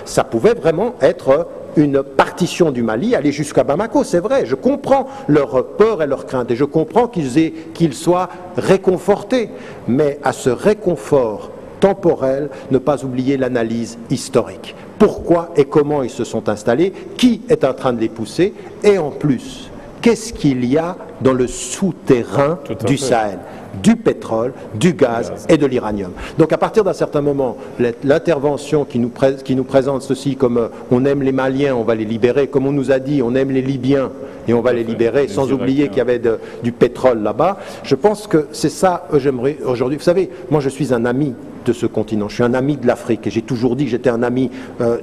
ça pouvait vraiment être une partition du Mali, aller jusqu'à Bamako, c'est vrai, je comprends leur peur et leur crainte, et je comprends qu'ils soient réconfortés, mais à ce réconfort temporel, ne pas oublier l'analyse historique. Pourquoi et comment ils se sont installés, qui est en train de les pousser, et en plus, qu'est-ce qu'il y a dans le souterrain du Sahel ? Du pétrole, du gaz et de l'uranium. Donc à partir d'un certain moment, l'intervention qui nous présente ceci comme on aime les Maliens, on va les libérer, comme on nous a dit, on aime les Libyens et on va les libérer, sans oublier qu'il y avait du pétrole là-bas. Je pense que c'est ça que j'aimerais aujourd'hui. Vous savez, moi je suis un ami de ce continent, je suis un ami de l'Afrique et j'ai toujours dit que j'étais un ami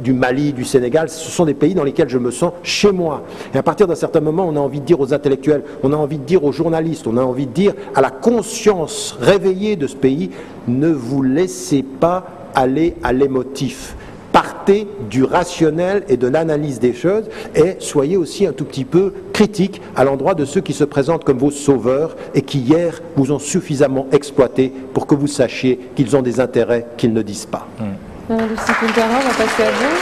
du Mali, du Sénégal. Ce sont des pays dans lesquels je me sens chez moi. Et à partir d'un certain moment, on a envie de dire aux intellectuels, on a envie de dire aux journalistes, on a envie de dire à la conscience réveillée de ce pays, ne vous laissez pas aller à l'émotif. Partez partez du rationnel et de l'analyse des choses et soyez aussi un tout petit peu critique à l'endroit de ceux qui se présentent comme vos sauveurs et qui hier vous ont suffisamment exploité pour que vous sachiez qu'ils ont des intérêts qu'ils ne disent pas. Lucie Kuntara, on va passer à vous.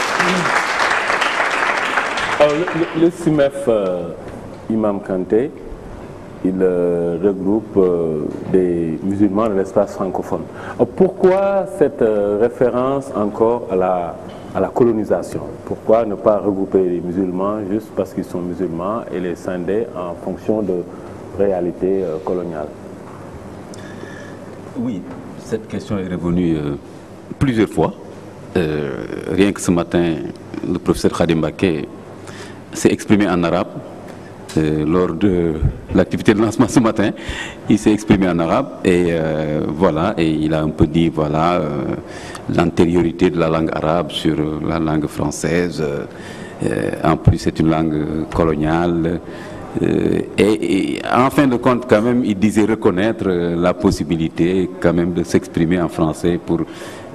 Alors, le CIMEF Imam Kanté, il regroupe des musulmans de l'espace francophone. Pourquoi cette référence encore à la colonisation? Pourquoi ne pas regrouper les musulmans juste parce qu'ils sont musulmans et les scinder en fonction de réalités coloniales? Oui, cette question est revenue plusieurs fois. Rien que ce matin, le professeur Khadim Baké s'est exprimé en arabe. Lors de l'activité de lancement ce matin, il s'est exprimé en arabe et voilà, et il a un peu dit voilà l'antériorité de la langue arabe sur la langue française. En plus, c'est une langue coloniale. Et en fin de compte, quand même, il disait reconnaître la possibilité quand même de s'exprimer en français pour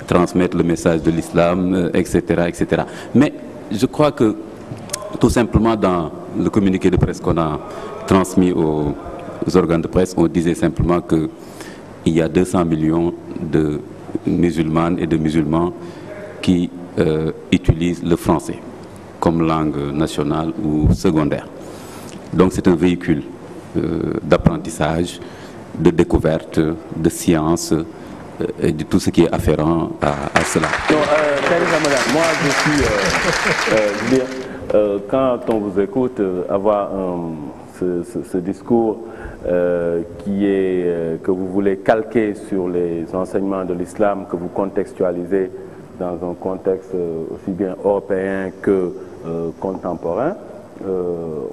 transmettre le message de l'islam, etc., etc. Mais je crois que tout simplement dans le communiqué de presse qu'on a transmis aux organes de presse, on disait simplement qu'il y a 200 millions de musulmanes et de musulmans qui utilisent le français comme langue nationale ou secondaire. Donc c'est un véhicule d'apprentissage, de découverte, de science et de tout ce qui est afférent à cela. Moi je suis... quand on vous écoute avoir ce discours que vous voulez calquer sur les enseignements de l'islam, que vous contextualisez dans un contexte aussi bien européen que contemporain,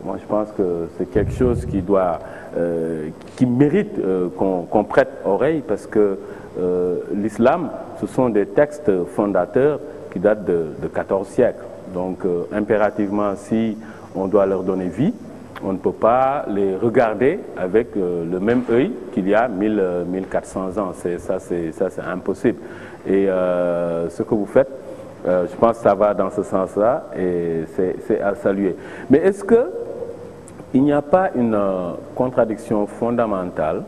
moi je pense que c'est quelque chose qui mérite qu'on prête oreille, parce que l'islam, ce sont des textes fondateurs qui datent de 14 siècles. Donc, impérativement, si on doit leur donner vie, on ne peut pas les regarder avec le même œil qu'il y a 1400 ans. Ça, c'est impossible. Et ce que vous faites, je pense que ça va dans ce sens-là et c'est à saluer. Mais est-ce qu'il n'y a pas une contradiction fondamentale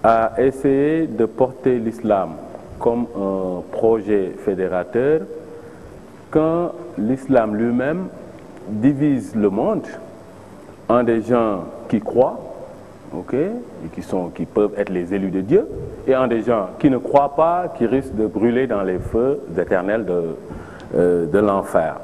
à essayer de porter l'islam comme un projet fédérateur quand l'islam lui-même divise le monde en des gens qui croient, et qui peuvent être les élus de Dieu, et en des gens qui ne croient pas, qui risquent de brûler dans les feux éternels de l'enfer.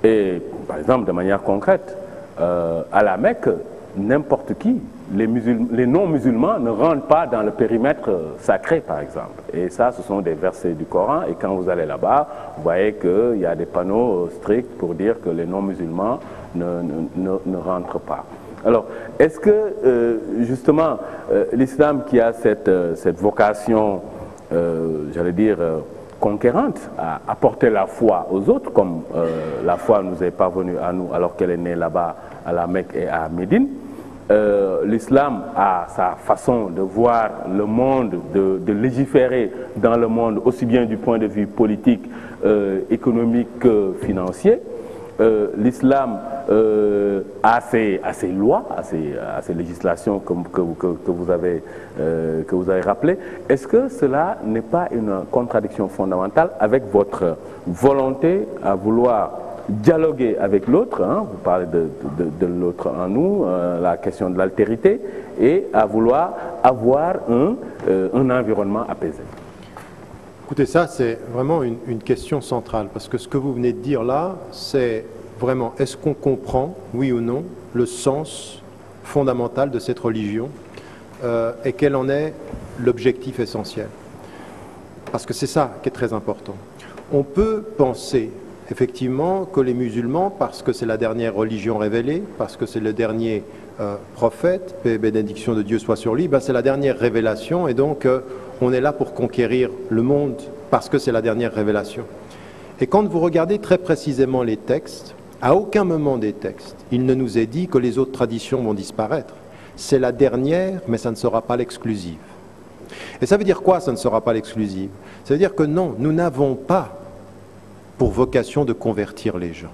Et par exemple, de manière concrète, à la Mecque, n'importe qui, les non-musulmans ne rentrent pas dans le périmètre sacré, par exemple. Et ça, ce sont des versets du Coran. Et quand vous allez là-bas, vous voyez qu'il y a des panneaux stricts pour dire que les non-musulmans ne rentrent pas. Alors, est-ce que, justement, l'islam qui a cette vocation, j'allais dire, conquérante, à apporter la foi aux autres, comme la foi nous est parvenue à nous alors qu'elle est née là-bas, à la Mecque et à Médine, l'islam a sa façon de voir le monde, de légiférer dans le monde, aussi bien du point de vue politique, économique que financier. L'islam a ses lois, a ses législations que vous avez rappelées. Est-ce que cela n'est pas une contradiction fondamentale avec votre volonté à vouloir dialoguer avec l'autre, vous parlez de l'autre en nous, la question de l'altérité, et à vouloir avoir un environnement apaisé? Écoutez, ça c'est vraiment une question centrale, parce que ce que vous venez de dire là, c'est vraiment, est-ce qu'on comprend, oui ou non, le sens fondamental de cette religion et quel en est l'objectif essentiel? Parce que c'est ça qui est très important. On peut penser effectivement que les musulmans, parce que c'est la dernière religion révélée, parce que c'est le dernier prophète, paix et bénédiction de Dieu soit sur lui, c'est la dernière révélation, et donc on est là pour conquérir le monde parce que c'est la dernière révélation. Et quand vous regardez très précisément les textes, à aucun moment des textes, il ne nous est dit que les autres traditions vont disparaître. C'est la dernière, mais ça ne sera pas l'exclusive. Et ça veut dire quoi, ça ne sera pas l'exclusive? Ça veut dire que non, nous n'avons pas pour vocation de convertir les gens.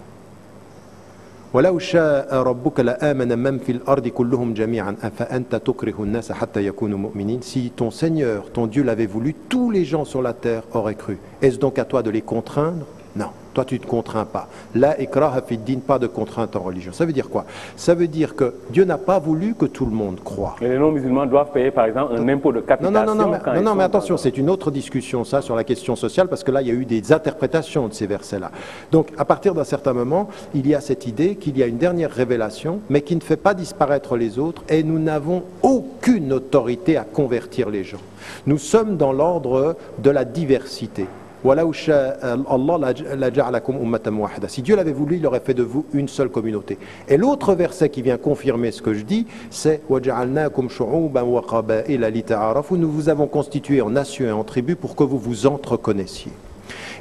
وَلَوْ شَاءَ رَبُّكَ لَآمَنَ مَنْ فِي الْأَرْضِ كُلُّهُمْ جَمِيعًا أَفَأَنْتَ تُكْرِهُ النَّاسَ حَتَّى يَكُونُوا مُؤْمِنِينَ. Si ton Seigneur, ton Dieu l'avait voulu, tous les gens sur la terre auraient cru. Est-ce donc à toi de les contraindre? Non, toi tu ne te contrains pas. La ikraha fid din, pas de contrainte en religion. Ça veut dire quoi? Ça veut dire que Dieu n'a pas voulu que tout le monde croie. Et les non-musulmans doivent payer par exemple un impôt de capitation. Non, mais attention, c'est une autre discussion ça sur la question sociale, parce que là il y a eu des interprétations de ces versets-là. Donc à partir d'un certain moment, il y a cette idée qu'il y a une dernière révélation, mais qui ne fait pas disparaître les autres, et nous n'avons aucune autorité à convertir les gens. Nous sommes dans l'ordre de la diversité. Si Dieu l'avait voulu, il aurait fait de vous une seule communauté. Et l'autre verset qui vient confirmer ce que je dis, c'est nous vous avons constitué en nations et en tribus pour que vous vous entreconnaissiez.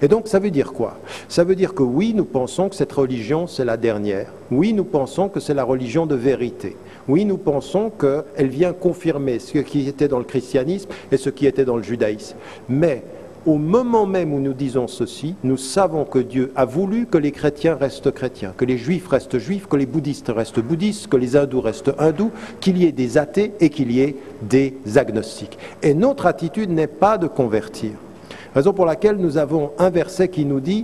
Et donc ça veut dire quoi? Ça veut dire que oui, nous pensons que cette religion c'est la dernière. Oui, nous pensons que c'est la religion de vérité. Oui, nous pensons qu'elle vient confirmer ce qui était dans le christianisme et ce qui était dans le judaïsme. Mais au moment même où nous disons ceci, nous savons que Dieu a voulu que les chrétiens restent chrétiens, que les juifs restent juifs, que les bouddhistes restent bouddhistes, que les hindous restent hindous, qu'il y ait des athées et qu'il y ait des agnostiques. Et notre attitude n'est pas de convertir. Raison pour laquelle nous avons un verset qui nous dit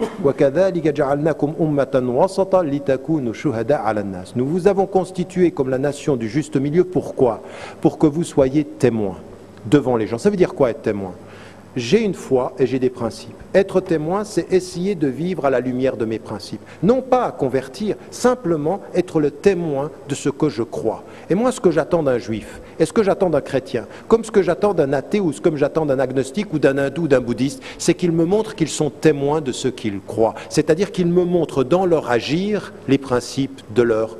nous vous avons constitué comme la nation du juste milieu. Pourquoi? Pour que vous soyez témoins devant les gens. Ça veut dire quoi être témoin? J'ai une foi et j'ai des principes. Être témoin, c'est essayer de vivre à la lumière de mes principes. Non pas à convertir, simplement être le témoin de ce que je crois. Et moi, ce que j'attends d'un juif, et ce que j'attends d'un chrétien, comme ce que j'attends d'un athée ou comme j'attends d'un agnostique ou d'un hindou ou d'un bouddhiste, c'est qu'ils me montrent qu'ils sont témoins de ce qu'ils croient. C'est-à-dire qu'ils me montrent dans leur agir les principes de leur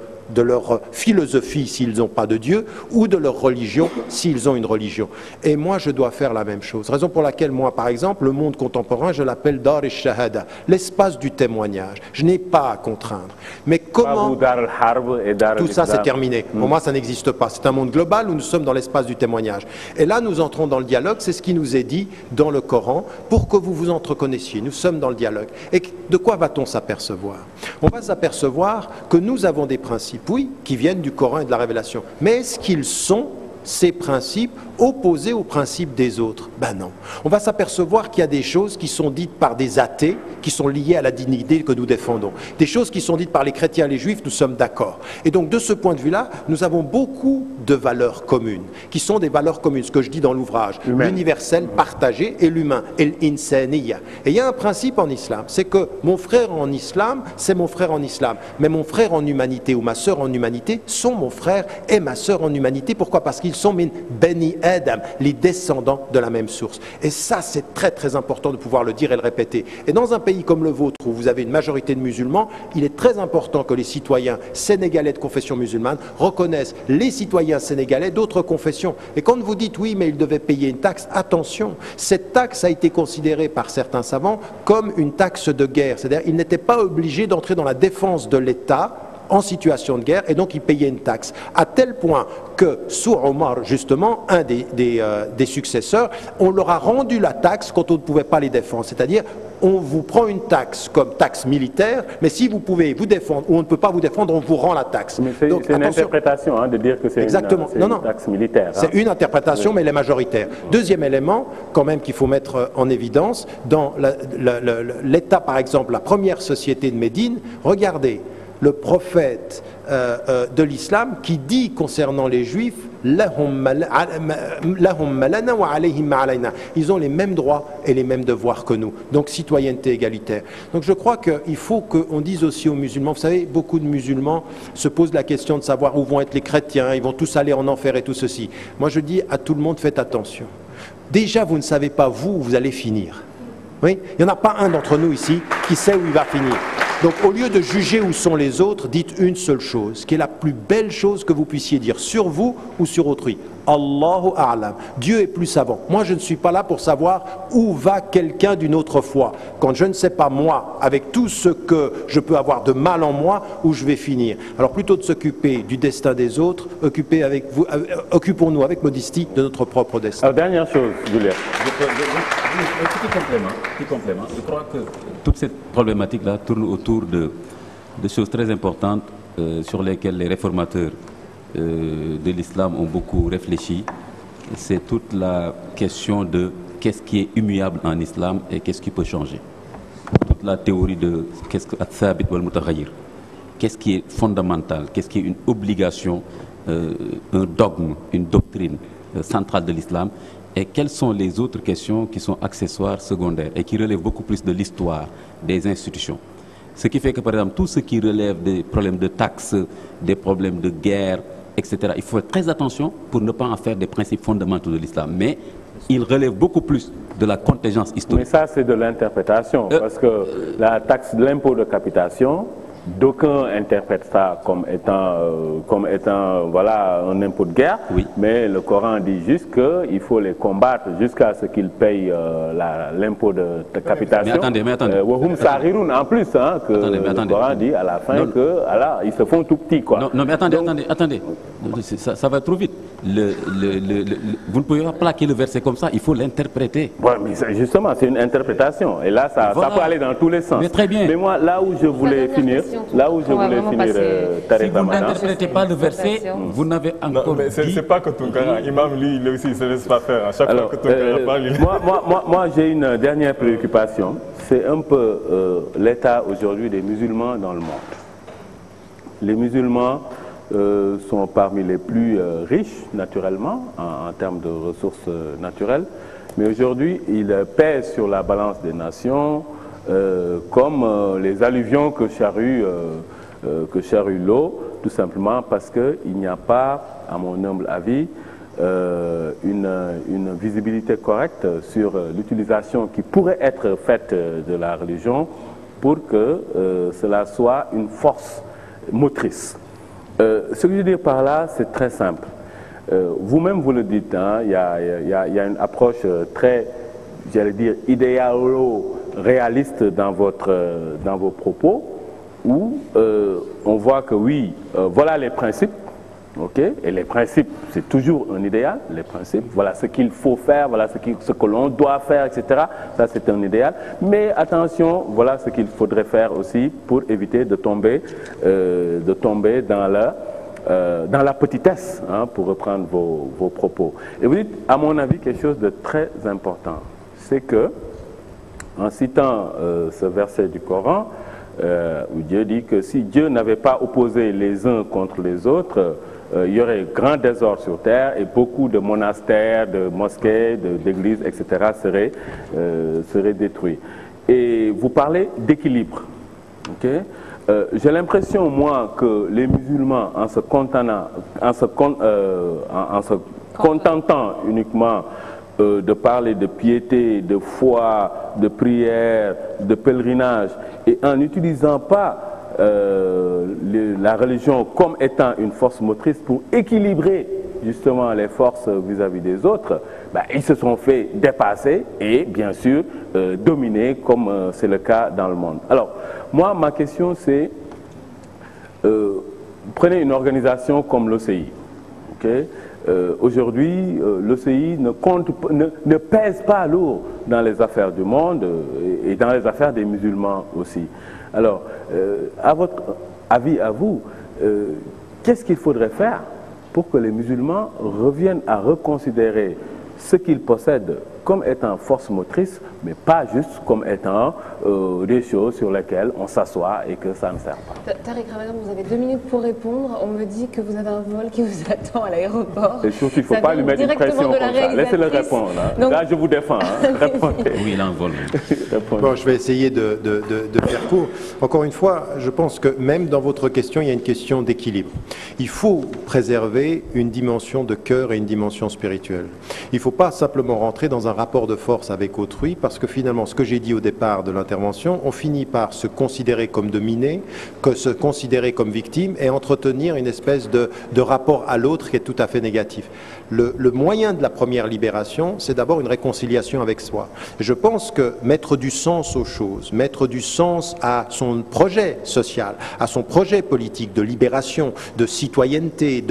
philosophie s'ils n'ont pas de Dieu, ou de leur religion s'ils ont une religion. Et moi, je dois faire la même chose. Raison pour laquelle, moi, par exemple, le monde contemporain, je l'appelle Dar al-Shahada, l'espace du témoignage. Je n'ai pas à contraindre. Mais comment... Tout ça, c'est terminé. Pour moi, ça n'existe pas. C'est un monde global où nous sommes dans l'espace du témoignage. Et là, nous entrons dans le dialogue. C'est ce qui nous est dit dans le Coran, pour que vous vous entreconnaissiez. Nous sommes dans le dialogue. Et de quoi va-t-on s'apercevoir? On va s'apercevoir que nous avons des principes, oui, qui viennent du Coran et de la Révélation. Mais est-ce qu'ils sont, ces principes, opposés aux principes des autres? Ben non. On va s'apercevoir qu'il y a des choses qui sont dites par des athées, qui sont liées à la dignité que nous défendons. Des choses qui sont dites par les chrétiens et les juifs, nous sommes d'accord. Et donc, de ce point de vue-là, nous avons beaucoup de valeurs communes, qui sont des valeurs communes, ce que je dis dans l'ouvrage, l'universel partagé et l'humain, et l'insaniya. Et il y a un principe en islam, c'est que mon frère en islam, c'est mon frère en islam. Mais mon frère en humanité ou ma sœur en humanité sont mon frère et ma sœur en humanité. Pourquoi? Parce qu'ils sont min bani Adam, les descendants de la même source. Et ça, c'est très très important de pouvoir le dire et le répéter. Et dans un pays comme le vôtre, où vous avez une majorité de musulmans, il est très important que les citoyens sénégalais de confession musulmane reconnaissent les citoyens sénégalais d'autres confessions. Et quand vous dites oui, mais ils devaient payer une taxe, attention, cette taxe a été considérée par certains savants comme une taxe de guerre. C'est-à-dire qu'ils n'étaient pas obligés d'entrer dans la défense de l'État en situation de guerre, et donc ils payaient une taxe. À tel point que, sous Omar, justement, un des successeurs, on leur a rendu la taxe quand on ne pouvait pas les défendre. C'est-à-dire, on vous prend une taxe comme taxe militaire, mais si vous pouvez vous défendre ou on ne peut pas vous défendre, on vous rend la taxe. Mais c'est une interprétation de dire que c'est une taxe militaire. C'est une interprétation, mais elle est majoritaire. Deuxième élément, quand même, qu'il faut mettre en évidence, dans l'État, par exemple, la première société de Médine, regardez, le prophète de l'islam qui dit concernant les juifs ils ont les mêmes droits et les mêmes devoirs que nous, donc citoyenneté égalitaire. Donc je crois qu'il faut qu'on dise aussi aux musulmans, vous savez, beaucoup de musulmans se posent la question de savoir où vont être les chrétiens, ils vont tous aller en enfer et tout ceci. Moi je dis à tout le monde, faites attention. Déjà vous ne savez pas où vous allez finir. Oui, il n'y en a pas un d'entre nous ici qui sait où il va finir. Donc au lieu de juger où sont les autres, dites une seule chose, qui est la plus belle chose que vous puissiez dire sur vous ou sur autrui. Allahu a'lam. Dieu est plus savant. Moi, je ne suis pas là pour savoir où va quelqu'un d'une autre foi. Quand je ne sais pas, moi, avec tout ce que je peux avoir de mal en moi, où je vais finir. Alors, plutôt de s'occuper du destin des autres, occupons-nous avec modestie de notre propre destin. Alors, dernière chose, Julien. Un petit complément. Je crois que toute cette problématique-là tourne autour de choses très importantes sur lesquelles les réformateurs de l'islam ont beaucoup réfléchi. C'est toute la question de qu'est-ce qui est immuable en islam et qu'est-ce qui peut changer. Toute la théorie de qu'est-ce que at-thabit wal mutaghayyir. Qu'est-ce qui est fondamental, qu'est-ce qui est une obligation, un dogme, une doctrine centrale de l'islam, et quelles sont les autres questions qui sont accessoires, secondaires, et qui relèvent beaucoup plus de l'histoire, des institutions. Ce qui fait que, par exemple, tout ce qui relève des problèmes de taxes, des problèmes de guerre, etc., il faut faire très attention pour ne pas en faire des principes fondamentaux de l'islam. Mais il relève beaucoup plus de la contingence historique. Mais ça, c'est de l'interprétation, parce que la taxe de l'impôt de capitation, d'aucuns interprètent ça comme étant voilà, un impôt de guerre, oui. Mais le Coran dit juste qu'il faut les combattre jusqu'à ce qu'ils payent l'impôt de capitation. Mais attendez. En plus, hein, que le Coran dit à la fin qu'ils se font tout petits. Quoi. Non, mais attendez. Ça va trop vite. Vous ne pouvez pas plaquer le verset comme ça, il faut l'interpréter. Ouais, mais justement, c'est une interprétation. Et là, ça peut aller dans tous les sens. Mais très bien. Mais moi, là où je voulais finir, si vous n'interprétez pas le verset, vous n'avez encore non, mais c'est pas que Tounkara, Imam, lui aussi, il ne se laisse pas faire. À chaque fois que Tounkara parle, moi j'ai une dernière préoccupation. C'est un peu l'état aujourd'hui des musulmans dans le monde. Les musulmans sont parmi les plus riches, naturellement, en termes de ressources naturelles. Mais aujourd'hui, ils pèsent sur la balance des nations, comme les alluvions que charrue l'eau, tout simplement parce qu'il n'y a pas, à mon humble avis, une visibilité correcte sur l'utilisation qui pourrait être faite de la religion pour que cela soit une force motrice. Ce que je veux dire par là, c'est très simple. Vous-même, vous le dites, hein, il y a une approche très, j'allais dire, idéalo-réaliste dans vos propos, où on voit que oui, voilà les principes, ok, et les principes, c'est toujours un idéal, les principes, voilà ce qu'il faut faire, voilà ce que l'on doit faire, etc. Ça, c'est un idéal. Mais attention, voilà ce qu'il faudrait faire aussi pour éviter de tomber dans la petitesse, hein, pour reprendre vos propos. Et vous dites, à mon avis, quelque chose de très important, c'est que, en citant ce verset du Coran, où Dieu dit que si Dieu n'avait pas opposé les uns contre les autres, il y aurait grand désordre sur terre et beaucoup de monastères, de mosquées, d'églises, etc. seraient détruits. Et vous parlez d'équilibre. Okay? J'ai l'impression, moi, que les musulmans, en se contentant uniquement de parler de piété, de foi, de prière, de pèlerinage, et en n'utilisant pas la religion comme étant une force motrice pour équilibrer justement les forces vis-à-vis des autres, ils se sont fait dépasser et bien sûr dominer comme c'est le cas dans le monde. Alors, moi, ma question c'est, prenez une organisation comme l'OCI. Okay? Aujourd'hui, l'OCI ne pèse pas lourd dans les affaires du monde et dans les affaires des musulmans aussi. Alors, à votre avis, à vous, qu'est-ce qu'il faudrait faire pour que les musulmans reviennent à reconsidérer ce qu'ils possèdent comme étant force motrice, mais pas juste comme étant des choses sur lesquelles on s'assoit et que ça ne sert pas. Tariq Ramadan, vous avez 2 minutes pour répondre. On me dit que vous avez un vol qui vous attend à l'aéroport. Et surtout, il ne faut pas lui mettre une pression comme ça. Laissez-le répondre. Hein. Donc... Là, je vous défends. Hein. Répondez. Oui, il a un vol. Bon, je vais essayer de faire court. Encore une fois, je pense que même dans votre question, il y a une question d'équilibre. Il faut préserver une dimension de cœur et une dimension spirituelle. Il ne faut pas simplement rentrer dans un rapport de force avec autrui, parce que finalement, ce que j'ai dit au départ de l'intervention, on finit par se considérer comme dominé, que se considérer comme victime et entretenir une espèce de rapport à l'autre qui est tout à fait négatif. Le moyen de la première libération, c'est d'abord une réconciliation avec soi. Je pense que mettre du sens aux choses, mettre du sens à son projet social, à son projet politique de libération, de citoyenneté,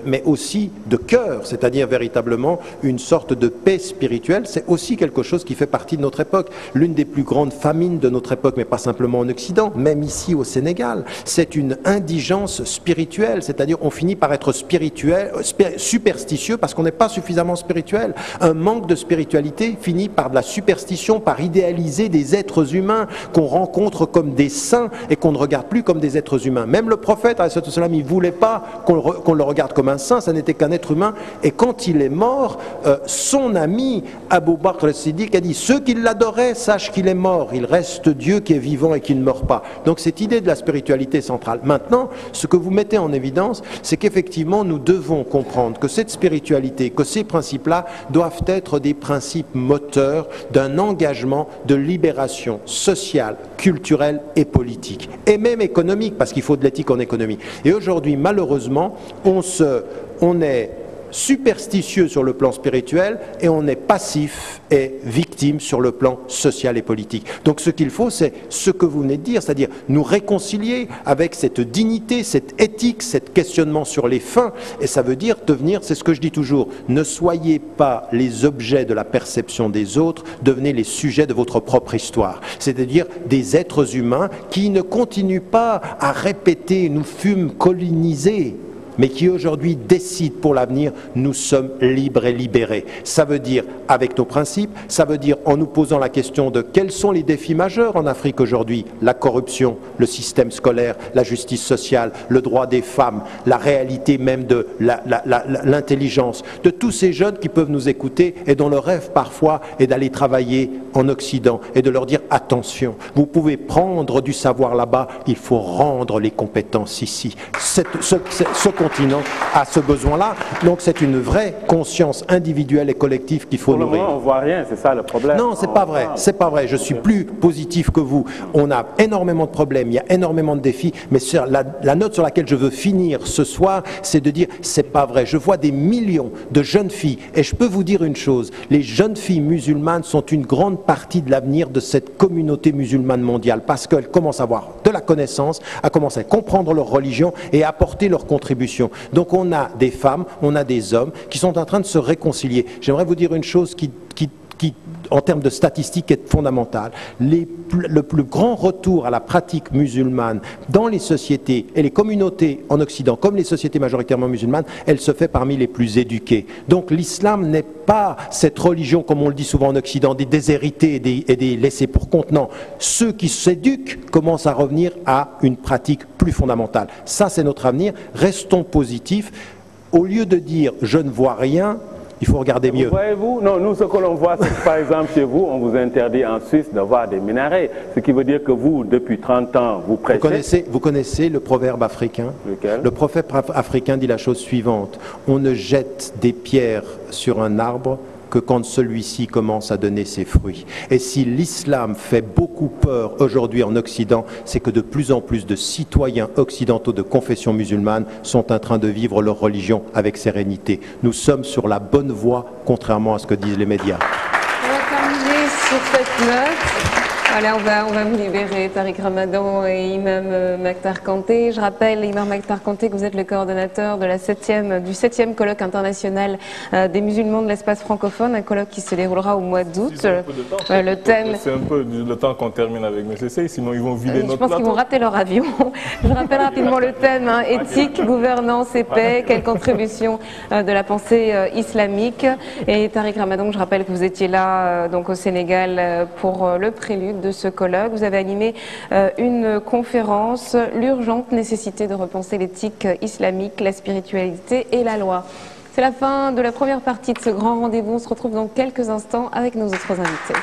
mais aussi de cœur, c'est-à-dire véritablement une sorte de paix spirituelle, c'est aussi quelque chose qui fait partie de notre époque. L'une des plus grandes famines de notre époque, mais pas simplement en Occident, même ici au Sénégal, c'est une indigence spirituelle, c'est-à-dire on finit par être spirituel, superstitieux parce qu'on n'est pas suffisamment spirituel. Un manque de spiritualité finit par de la superstition, par idéaliser des êtres humains qu'on rencontre comme des saints et qu'on ne regarde plus comme des êtres humains. Même le prophète, il ne voulait pas qu'on le regarde comme un saint, ça n'était qu'un être humain. Et quand il est mort, son ami Abou Bakr al-Siddiq a dit « Ceux qui l'adoraient sachent qu'il est mort, il reste Dieu qui est vivant et qui ne meurt pas ». Donc cette idée de la spiritualité centrale. Maintenant, ce que vous mettez en évidence, c'est qu'effectivement nous devons comprendre que cette spiritualité, que ces principes-là doivent être des principes moteurs d'un engagement de libération sociale, culturelle et politique. Et même économique, parce qu'il faut de l'éthique en économie. Et aujourd'hui, malheureusement, on est superstitieux sur le plan spirituel et on est passif et victime sur le plan social et politique. Donc ce qu'il faut, c'est ce que vous venez de dire, c'est-à-dire nous réconcilier avec cette dignité, cette éthique, cet questionnement sur les fins, et ça veut dire devenir, c'est ce que je dis toujours, ne soyez pas les objets de la perception des autres, devenez les sujets de votre propre histoire, c'est-à-dire des êtres humains qui ne continuent pas à répéter « nous fûmes colonisés », mais qui aujourd'hui décident pour l'avenir, nous sommes libres et libérés. Ça veut dire avec nos principes, ça veut dire en nous posant la question de quels sont les défis majeurs en Afrique aujourd'hui, la corruption, le système scolaire, la justice sociale, le droit des femmes, la réalité même de l'intelligence, de tous ces jeunes qui peuvent nous écouter et dont le rêve parfois est d'aller travailler en Occident et de leur dire attention, vous pouvez prendre du savoir là-bas, il faut rendre les compétences ici. Ce continent a ce besoin-là, donc c'est une vraie conscience individuelle et collective qu'il faut nourrir. Pour le moment, on ne voit rien, c'est ça le problème. Non, c'est pas vrai, c'est pas vrai. Je suis plus positif que vous. On a énormément de problèmes, il y a énormément de défis, mais la note sur laquelle je veux finir ce soir, c'est de dire c'est pas vrai. Je vois des millions de jeunes filles, et je peux vous dire une chose, les jeunes filles musulmanes sont une grande partie de l'avenir de cette communauté musulmane mondiale, parce qu'elles commencent à avoir de la connaissance, à commencer à comprendre leur religion et à apporter leur contribution. Donc on a des femmes, on a des hommes qui sont en train de se réconcilier. J'aimerais vous dire une chose qui en termes de statistiques, est fondamentale. Le plus grand retour à la pratique musulmane dans les sociétés et les communautés en Occident, comme les sociétés majoritairement musulmanes, elle se fait parmi les plus éduquées. Donc l'islam n'est pas cette religion, comme on le dit souvent en Occident, des déshérités et des laissés pour compte. Non, ceux qui s'éduquent commencent à revenir à une pratique plus fondamentale. Ça, c'est notre avenir. Restons positifs. Au lieu de dire « je ne vois rien », il faut regarder mieux. Voyez-vous, non, nous, ce que l'on voit, c'est que par exemple, chez vous, on vous interdit en Suisse d'avoir des minarets. Ce qui veut dire que vous, depuis 30 ans, vous prêchez. Vous connaissez le proverbe africain? Lequel? Le proverbe africain dit la chose suivante. On ne jette des pierres sur un arbre que quand celui-ci commence à donner ses fruits. Et si l'islam fait beaucoup peur aujourd'hui en Occident, c'est que de plus en plus de citoyens occidentaux de confession musulmane sont en train de vivre leur religion avec sérénité. Nous sommes sur la bonne voie, contrairement à ce que disent les médias. On va terminer sur cette note. Allez, on va vous libérer, Tariq Ramadan et Imam Maktar Kanté. Je rappelle, Imam Maktar Kanté, que vous êtes le coordonnateur de du 7e colloque international des musulmans de l'espace francophone, un colloque qui se déroulera au mois d'août. Le thème... C'est un peu le temps qu'on termine avec M. Sey, sinon ils vont vider notre plateau. Je pense qu'ils vont rater leur avion. Je rappelle rapidement le thème, éthique, gouvernance et paix, quelle contribution de la pensée islamique. Et Tariq Ramadan, je rappelle que vous étiez là donc au Sénégal pour le prélude de ce colloque. Vous avez animé une conférence, l'urgente nécessité de repenser l'éthique islamique, la spiritualité et la loi. C'est la fin de la première partie de ce grand rendez-vous. On se retrouve dans quelques instants avec nos autres invités.